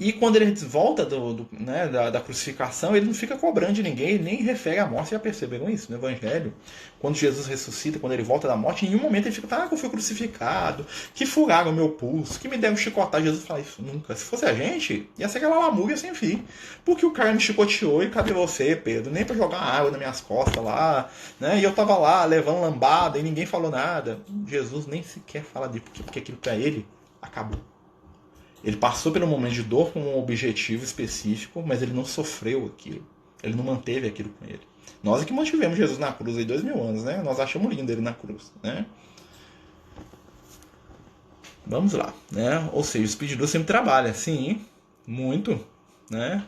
E quando ele volta né, da crucificação, ele não fica cobrando de ninguém, ele nem refere a morte. Já perceberam isso no Evangelho? Quando Jesus ressuscita, quando ele volta da morte, em nenhum momento ele fica, que eu fui crucificado, que furaram o meu pulso, que me deram chicotar. Jesus fala isso nunca. Se fosse a gente, ia ser aquela lamúria sem fim. Porque o cara me chicoteou e cadê você, Pedro? Nem pra jogar água nas minhas costas lá, né? E eu tava lá levando lambada e ninguém falou nada. Jesus nem sequer fala disso, porque aquilo pra ele acabou. Ele passou pelo momento de dor com um objetivo específico, mas ele não sofreu aquilo. Ele não manteve aquilo com ele. Nós é que mantivemos Jesus na cruz aí 2000 anos, né? Nós achamos lindo ele na cruz, né? Vamos lá, né? Ou seja, o Espírito de Deus sempre trabalha, sim, muito, né?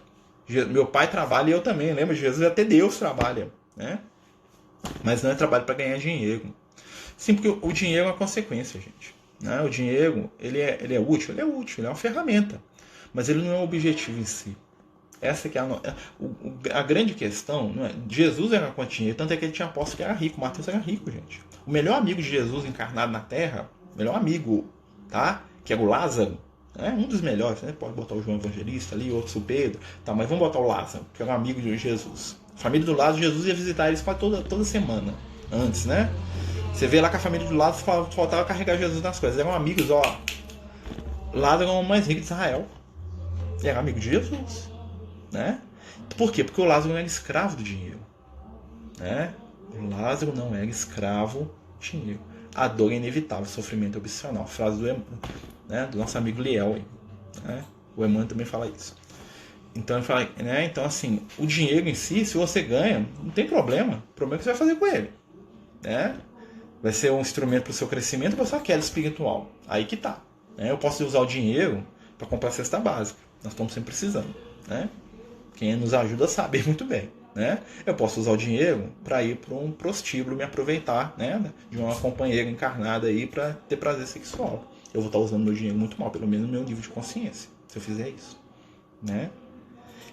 Meu pai trabalha e eu também, lembra? Jesus até Deus trabalha, né? Mas não é trabalho para ganhar dinheiro. Sim, porque o dinheiro é uma consequência, gente. Né? O dinheiro, ele é útil? Ele é uma ferramenta. Mas ele não é o objetivo em si. Essa que é a grande questão. Não é? Jesus era com dinheiro, tanto é que ele tinha aposto que era rico. Mateus era rico, gente. O melhor amigo de Jesus encarnado na Terra, o melhor amigo, tá? Que era o Lázaro, né? Um dos melhores, né? Pode botar o João Evangelista ali, outro o Pedro, tá? Mas vamos botar o Lázaro, que era um amigo de Jesus. A família do Lázaro, Jesus ia visitar eles quase toda semana, antes, né? Você vê lá que a família do Lázaro faltava carregar Jesus nas coisas. Eram amigos, ó. Lázaro era o mais rico de Israel. E era amigo de Jesus, né? Por quê? Porque o Lázaro não era escravo do dinheiro, né? O Lázaro não era escravo do dinheiro. A dor é inevitável, o sofrimento é opcional. Frase do nosso amigo Liel. Né? O Emmanuel também fala isso. Então, ele fala, né? Então, assim, o dinheiro em si, se você ganha, não tem problema. O problema é o que você vai fazer com ele, né? Vai ser um instrumento para o seu crescimento ou para a sua queda espiritual. Aí que tá. Né? Eu posso usar o dinheiro para comprar a cesta básica. Nós estamos sempre precisando. Né? Quem nos ajuda sabe muito bem. Né? Eu posso usar o dinheiro para ir para um prostíbulo, me aproveitar, né, de uma companheira encarnada aí para ter prazer sexual. Eu vou estar usando meu dinheiro muito mal, pelo menos no meu nível de consciência, se eu fizer isso. Né?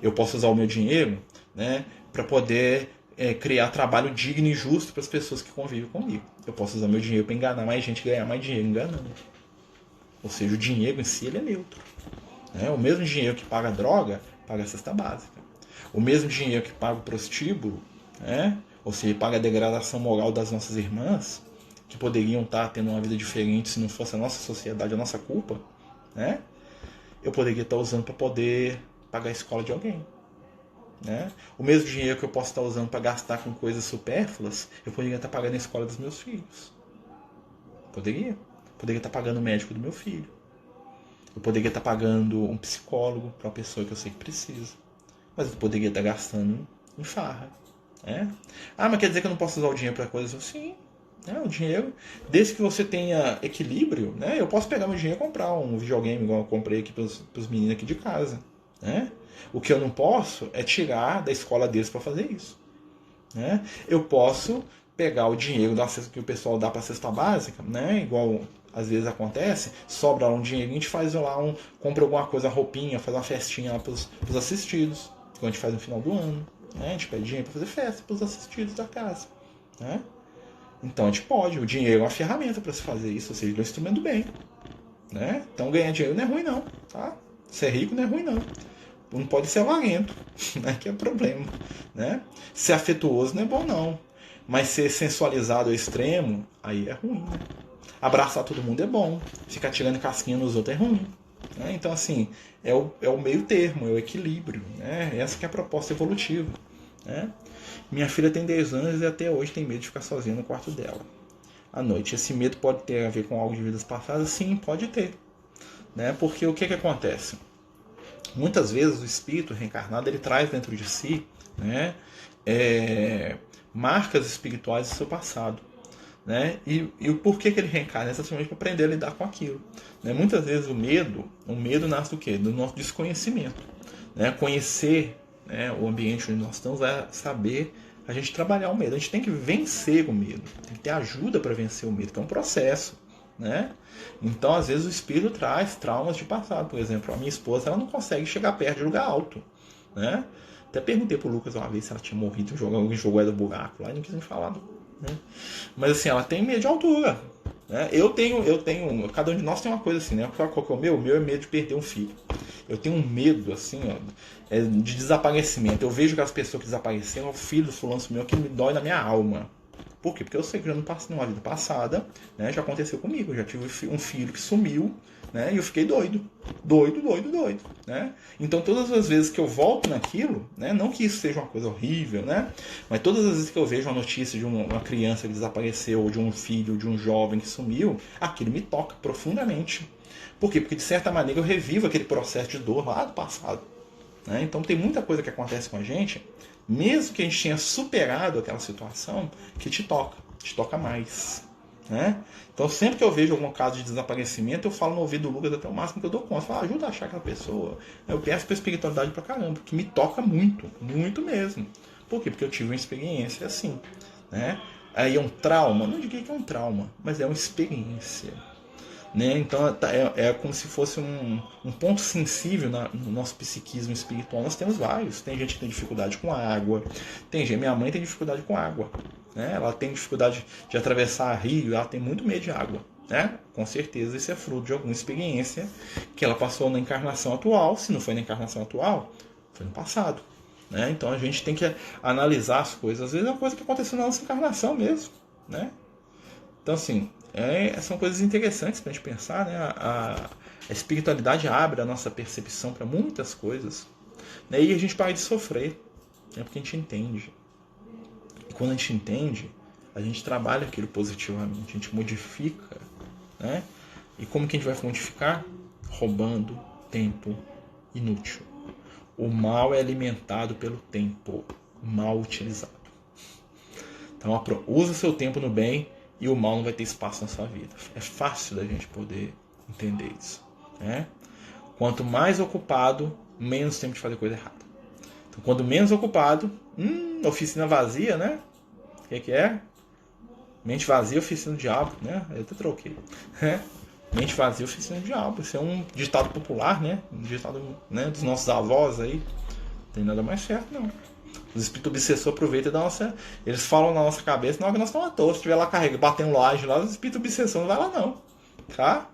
Eu posso usar o meu dinheiro, né, para poder criar trabalho digno e justo para as pessoas que convivem comigo. Eu posso usar meu dinheiro para enganar mais gente, ganhar mais dinheiro enganando. Ou seja, o dinheiro em si ele é neutro. Né? O mesmo dinheiro que paga droga, paga a cesta básica. O mesmo dinheiro que paga o prostíbulo, né? Ou seja, paga a degradação moral das nossas irmãs, que poderiam estar tendo uma vida diferente se não fosse a nossa sociedade, a nossa culpa, né? Eu poderia estar usando para poder pagar a escola de alguém. Né? O mesmo dinheiro que eu posso estar usando para gastar com coisas supérfluas, eu poderia estar pagando a escola dos meus filhos. Poderia estar pagando o médico do meu filho. Eu poderia estar pagando um psicólogo para uma pessoa que eu sei que precisa. Mas eu poderia estar gastando em farra. Né? Mas quer dizer que eu não posso usar o dinheiro para coisas assim? Né? O dinheiro, desde que você tenha equilíbrio, né? Eu posso pegar meu dinheiro e comprar um videogame igual eu comprei aqui para os meninos aqui de casa. Né? O que eu não posso é tirar da escola deles para fazer isso. Né? Eu posso pegar o dinheiro que o pessoal dá para a cesta básica, né? Igual às vezes acontece, sobra um dinheiro, a gente faz lá compra alguma coisa, roupinha, faz uma festinha lá para os assistidos, que a gente faz no final do ano. Né? A gente pede dinheiro para fazer festa para os assistidos da casa. Né? Então a gente pode, o dinheiro é uma ferramenta para se fazer isso, ou seja, é um instrumento do bem. Né? Então ganhar dinheiro não é ruim não. Tá? Ser rico não é ruim não. Não pode ser avarento, né? Que é o problema. Né? Ser afetuoso não é bom não. Mas ser sensualizado ao extremo, aí é ruim. Né? Abraçar todo mundo é bom. Ficar tirando casquinha nos outros é ruim. Né? Então, assim, é o meio termo, é o equilíbrio. Né? Essa que é a proposta evolutiva. Né? Minha filha tem 10 anos e até hoje tem medo de ficar sozinha no quarto dela. À noite. Esse medo pode ter a ver com algo de vidas passadas? Sim, pode ter. Né? Porque o que acontece? Muitas vezes o espírito reencarnado ele traz dentro de si, né, marcas espirituais do seu passado. Né? E o porquê que ele reencarna? É exatamente para aprender a lidar com aquilo. Né? Muitas vezes o medo nasce do quê? Do nosso desconhecimento. Né? Conhecer, né, o ambiente onde nós estamos vai saber a gente trabalhar o medo. A gente tem que vencer o medo. Tem que ter ajuda para vencer o medo, que é um processo. Né? Então, às vezes, o espírito traz traumas de passado. Por exemplo, a minha esposa ela não consegue chegar perto de lugar alto. Né? Até perguntei pro Lucas uma vez se ela tinha morrido em jogo do buraco lá e não quis me falar. Né? Mas assim, ela tem medo de altura. Né? Eu tenho, cada um de nós tem uma coisa assim, né? Qual que é o meu? O meu é medo de perder um filho. Eu tenho um medo, assim, ó, de desaparecimento. Eu vejo aquelas pessoas que desapareceram, o filho do fulano sumiu, aquilo me dói na minha alma. Por quê? Porque eu sei que já não passei numa vida passada, né? Já aconteceu comigo. Eu já tive um filho que sumiu, né? E eu fiquei doido. Doido, né? Então todas as vezes que eu volto naquilo, né? Não que isso seja uma coisa horrível, né? Mas todas as vezes que eu vejo uma notícia de uma criança que desapareceu, ou de um filho, de um jovem que sumiu, aquilo me toca profundamente. Por quê? Porque de certa maneira eu revivo aquele processo de dor lá do passado. Né? Então tem muita coisa que acontece com a gente, mesmo que a gente tenha superado aquela situação, que te toca mais. Né? Então sempre que eu vejo algum caso de desaparecimento, eu falo no ouvido do Lucas até o máximo que eu dou conta. Eu falo, ajuda a achar aquela pessoa. Eu peço pra espiritualidade pra caramba, que me toca muito, muito mesmo. Por quê? Porque eu tive uma experiência assim. Né? Aí é um trauma, não diria que é um trauma, mas é uma experiência. Né? Então é como se fosse um ponto sensível no nosso psiquismo espiritual. Nós temos vários. Tem gente que tem dificuldade com água. Minha mãe tem dificuldade com água. Né? Ela tem dificuldade de atravessar rio. Ela tem muito medo de água. Né? Com certeza isso é fruto de alguma experiência que ela passou na encarnação atual. Se não foi na encarnação atual, foi no passado. Né? Então a gente tem que analisar as coisas. Às vezes é uma coisa que aconteceu na nossa encarnação mesmo. Né? Então assim, são coisas interessantes para a gente pensar. Né? A espiritualidade abre a nossa percepção para muitas coisas. Né? E a gente para de sofrer. É porque a gente entende. E quando a gente entende, a gente trabalha aquilo positivamente. A gente modifica. Né? E como que a gente vai modificar? Roubando tempo inútil. O mal é alimentado pelo tempo mal utilizado. Então usa seu tempo no bem e o mal não vai ter espaço na sua vida. É fácil da gente poder entender isso. Né? Quanto mais ocupado, menos tempo de fazer coisa errada. Então, quando menos ocupado, oficina vazia, né? O que é? Mente vazia, oficina do diabo, né? Eu até troquei. Mente vazia, oficina do diabo. Isso é um ditado popular, né? Um ditado, né, dos nossos avós aí. Não tem nada mais certo, não. Os espíritos obsessores aproveitam da nossa. Eles falam na nossa cabeça, na hora que nós estamos à toa. Se estiver lá carregando, batendo laje lá, os espíritos obsessores não vai lá, não. Tá?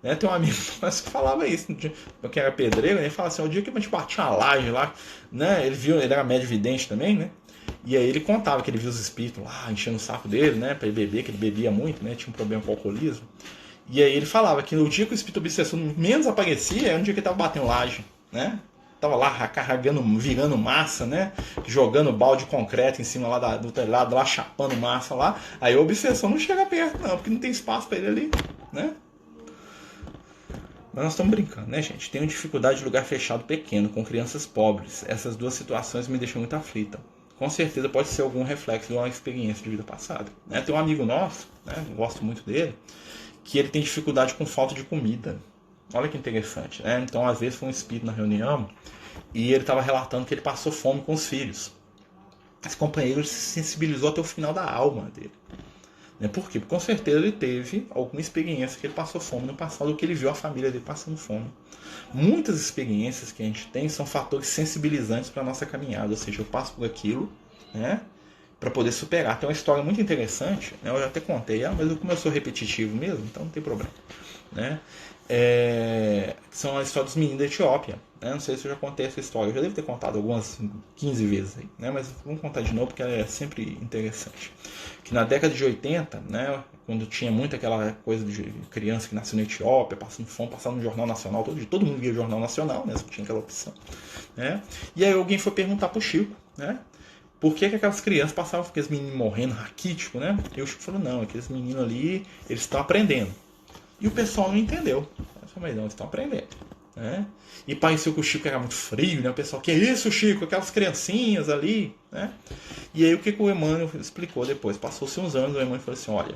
Né? Tem um amigo nosso que falava isso, que era pedreiro, ele falava assim: o dia que a gente batia uma laje lá, né? Ele era médio vidente também, né? E aí ele contava que ele viu os espíritos lá enchendo o saco dele, né? Pra ele beber, que ele bebia muito, né? Tinha um problema com o alcoolismo. E aí ele falava que no dia que o espírito obsessor menos aparecia, era um dia que ele tava batendo laje, né? Tava lá carregando, virando massa, né? Jogando balde de concreto em cima lá do telhado, lá chapando massa lá. Aí o obsessor não chega perto, não, porque não tem espaço para ele ali, né? Mas nós estamos brincando, né, gente? Tenho dificuldade de lugar fechado pequeno, com crianças pobres. Essas duas situações me deixam muito aflita. Com certeza pode ser algum reflexo de uma experiência de vida passada. Né? Tem um amigo nosso, né? Gosto muito dele, que ele tem dificuldade com falta de comida. Olha que interessante, né? Então, às vezes, foi um espírito na reunião e ele estava relatando que ele passou fome com os filhos. Esse companheiro se sensibilizou até o final da alma dele. Né? Por quê? Porque com certeza ele teve alguma experiência que ele passou fome no passado, ou que ele viu a família dele passando fome. Muitas experiências que a gente tem são fatores sensibilizantes para a nossa caminhada, ou seja, eu passo por aquilo, né? Para poder superar. Tem uma história muito interessante, né? Eu já até contei, mas como eu sou repetitivo mesmo, então não tem problema. Né? São a história dos meninos da Etiópia. Né? Não sei se eu já contei essa história, eu já devo ter contado algumas 15 vezes aí, né? Mas vamos contar de novo porque ela é sempre interessante. Que na década de 80, né, quando tinha muito aquela coisa de criança que nasceu na Etiópia, passando fome, passando no Jornal Nacional, todo mundo via o Jornal Nacional, né? Só tinha aquela opção. Né? E aí alguém foi perguntar pro Chico, né? Por que aquelas crianças passavam aqueles meninos morrendo raquítico, né? E o Chico falou, não, aqueles meninos ali, eles estão aprendendo. E o pessoal não entendeu. Eu falei, não, eles estão aprendendo. Né? E pareceu que o Chico era muito frio, né? O pessoal, que isso, Chico? Aquelas criancinhas ali, né? E aí o que o Emmanuel explicou depois? Passou-se uns anos, o Emmanuel falou assim, olha,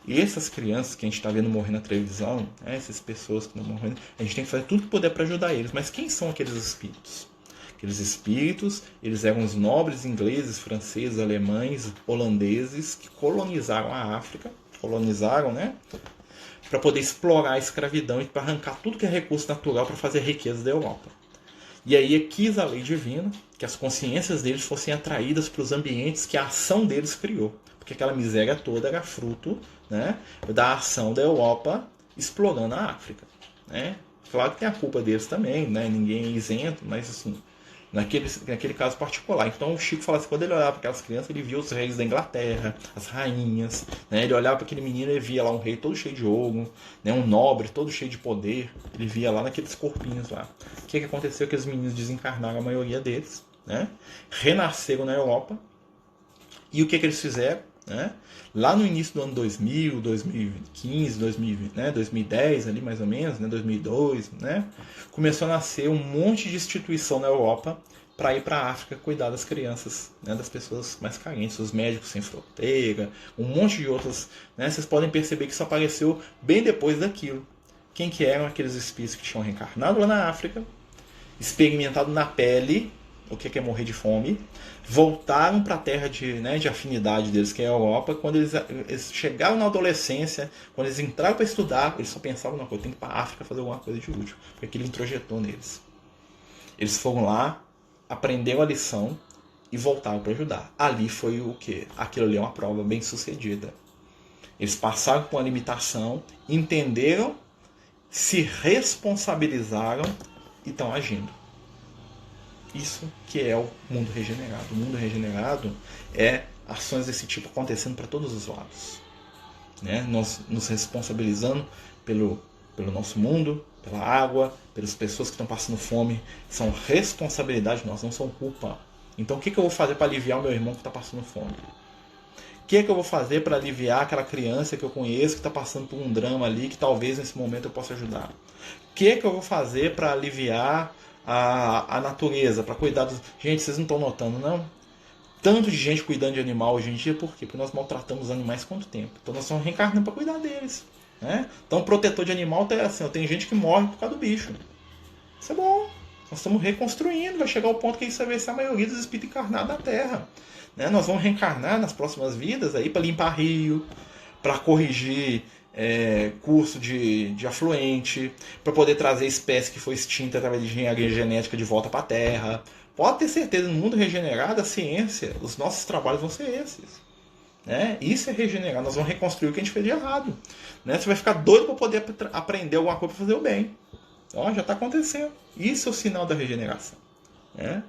essas crianças que a gente está vendo morrer na televisão, né? Essas pessoas que estão morrendo, a gente tem que fazer tudo que puder para ajudar eles. Mas quem são aqueles espíritos? Aqueles espíritos, eles eram os nobres ingleses, franceses, alemães, holandeses que colonizaram a África, né? Para poder explorar a escravidão e para arrancar tudo que é recurso natural para fazer riqueza da Europa. E aí quis a lei divina que as consciências deles fossem atraídas para os ambientes que a ação deles criou. Porque aquela miséria toda era fruto, né, da ação da Europa explorando a África. Né? Claro que tem a culpa deles também, né? Ninguém é isento, mas assim, naquele caso particular. Então o Chico fala assim, quando ele olhava para aquelas crianças, ele via os reis da Inglaterra, as rainhas, né? Ele olhava para aquele menino e via lá um rei todo cheio de ouro, né? Um nobre todo cheio de poder. Ele via lá naqueles corpinhos lá. O que aconteceu? Aqueles meninos desencarnaram, a maioria deles, né? Renasceram na Europa. E o que eles fizeram? Né? Lá no início do ano 2000, 2015, 2020, né? 2010, ali mais ou menos, né? 2002, né? Começou a nascer um monte de instituição na Europa para ir para a África cuidar das crianças, né? Das pessoas mais carentes, os médicos sem fronteira, um monte de outras. Né? Vocês podem perceber que isso apareceu bem depois daquilo. Quem que eram aqueles espíritos que tinham reencarnado lá na África, experimentado na pele o que é morrer de fome, voltaram para a terra de afinidade deles, que é a Europa. Quando eles chegaram na adolescência, quando eles entraram para estudar, eles só pensavam, não, eu tenho que ir para a África fazer alguma coisa de útil, porque aquilo introjetou neles. Eles foram lá, aprenderam a lição e voltaram para ajudar. Ali foi o quê? Aquilo ali é uma prova bem sucedida. Eles passaram por uma limitação, entenderam, se responsabilizaram e estão agindo. Isso que é o mundo regenerado. O mundo regenerado é ações desse tipo acontecendo para todos os lados. Né? Nós nos responsabilizando pelo nosso mundo, pela água, pelas pessoas que estão passando fome. São responsabilidade nossa, não são culpa. Então o que eu vou fazer para aliviar o meu irmão que está passando fome? O que eu vou fazer para aliviar aquela criança que eu conheço que está passando por um drama ali, que talvez nesse momento eu possa ajudar? O que eu vou fazer para aliviar a natureza, para cuidar dos... Gente, vocês não estão notando, não? Tanto de gente cuidando de animal hoje em dia, por quê? Porque nós maltratamos os animais quanto tempo? Então nós estamos reencarnando para cuidar deles. Né? Então protetor de animal assim, tem gente que morre por causa do bicho. Isso é bom. Nós estamos reconstruindo, vai chegar ao ponto que isso vai ser a maioria dos espíritos encarnados na Terra. Né? Nós vamos reencarnar nas próximas vidas aí para limpar rio, para corrigir curso de afluente, para poder trazer espécie que foi extinta através de engenharia genética de volta para a Terra. Pode ter certeza, no mundo regenerado, a ciência, os nossos trabalhos vão ser esses. Né? Isso é regenerar, nós vamos reconstruir o que a gente fez de errado. Né? Você vai ficar doido para poder aprender alguma coisa para fazer o bem. Ó, já está acontecendo. Isso é o sinal da regeneração. Né?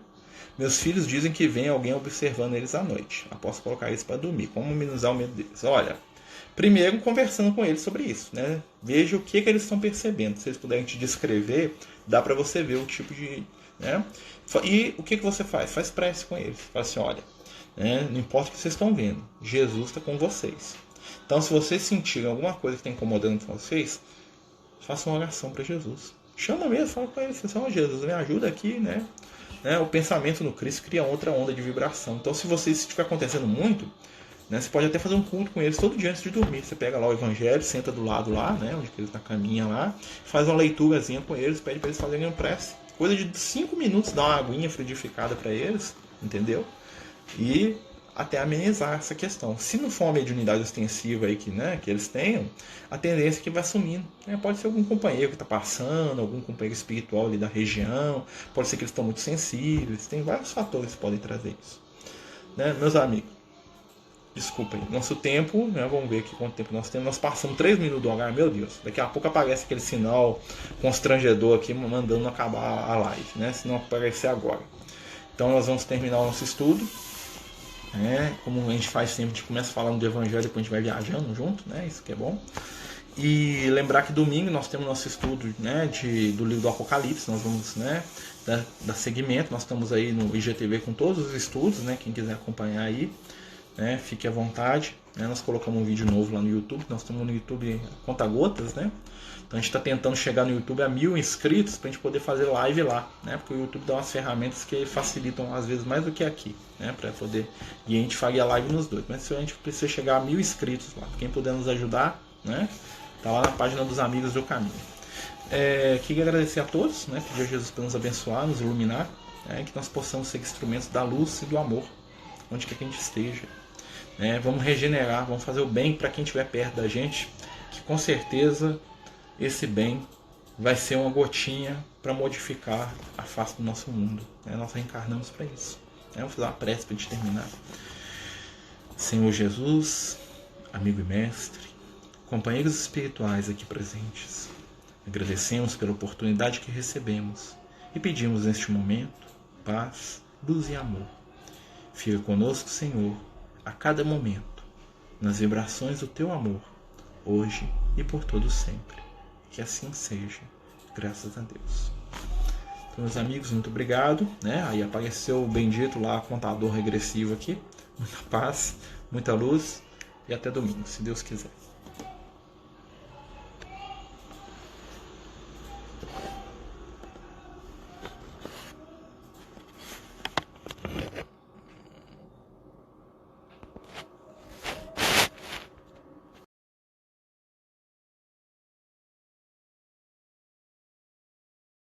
Meus filhos dizem que vem alguém observando eles à noite. Após colocar eles para dormir. Como minimizar o medo deles? Olha, primeiro conversando com eles sobre isso. Né? Veja o que eles estão percebendo. Se eles puderem te descrever, dá para você ver o tipo de... Né? E o que você faz? Faz prece com eles. Fala assim, olha, né? Não importa o que vocês estão vendo, Jesus está com vocês. Então, se vocês sentirem alguma coisa que está incomodando vocês, façam uma oração para Jesus. Chama mesmo, fala com ele, oh, Jesus, me ajuda aqui, né? O pensamento no Cristo cria outra onda de vibração. Então, se estiver acontecendo muito, né, você pode até fazer um culto com eles todo dia antes de dormir. Você pega lá o Evangelho, senta do lado lá, né, onde eles na caminha lá, faz uma leiturazinha com eles, pede para eles fazerem uma prece. Coisa de 5 minutos, dá uma aguinha frutificada para eles, entendeu? E até amenizar essa questão. Se não for uma mediunidade ostensiva aí que eles tenham, a tendência é que vai sumindo. Pode ser algum companheiro que está passando, algum companheiro espiritual ali da região, pode ser que eles estão muito sensíveis, tem vários fatores que podem trazer isso. Né? Meus amigos, desculpem, nosso tempo, né? Vamos ver aqui quanto tempo nós temos. Nós passamos 3 minutos do horário, meu Deus. Daqui a pouco aparece aquele sinal constrangedor aqui, mandando acabar a live, né? Se não aparecer agora. Então nós vamos terminar o nosso estudo. Como a gente faz sempre, a gente começa falando do Evangelho, depois a gente vai viajando junto, né? Isso que é bom. E lembrar que domingo nós temos nosso estudo, né, do livro do Apocalipse. Nós vamos, né, dar seguimento. Nós estamos aí no IGTV com todos os estudos, né? Quem quiser acompanhar aí, né, fique à vontade. Né? Nós colocamos um vídeo novo lá no YouTube. Nós estamos no YouTube conta-gotas, né? Então a gente está tentando chegar no YouTube a 1000 inscritos para a gente poder fazer live lá, né? Porque o YouTube dá umas ferramentas que facilitam às vezes mais do que aqui, né? Para poder, e a gente faria live nos dois. Mas se a gente precisa chegar a 1000 inscritos lá, quem puder nos ajudar, né? Tá lá na página dos Amigos do Caminho. Queria agradecer a todos, né? Pedir a Jesus para nos abençoar, nos iluminar, né? Que nós possamos ser instrumentos da luz e do amor, onde quer que a gente esteja. Vamos regenerar, vamos fazer o bem para quem estiver perto da gente, que com certeza esse bem vai ser uma gotinha para modificar a face do nosso mundo. Nós reencarnamos para isso. Vamos fazer uma prece para a gente terminar. Senhor Jesus, amigo e mestre, companheiros espirituais aqui presentes, Agradecemos pela oportunidade que recebemos e pedimos neste momento paz, luz e amor. Fica conosco, Senhor, a cada momento, nas vibrações do Teu amor, hoje e por todo sempre. Que assim seja, graças a Deus. Então, meus amigos, muito obrigado. Aí apareceu o bendito lá, contador regressivo aqui. Muita paz, muita luz e até domingo, se Deus quiser.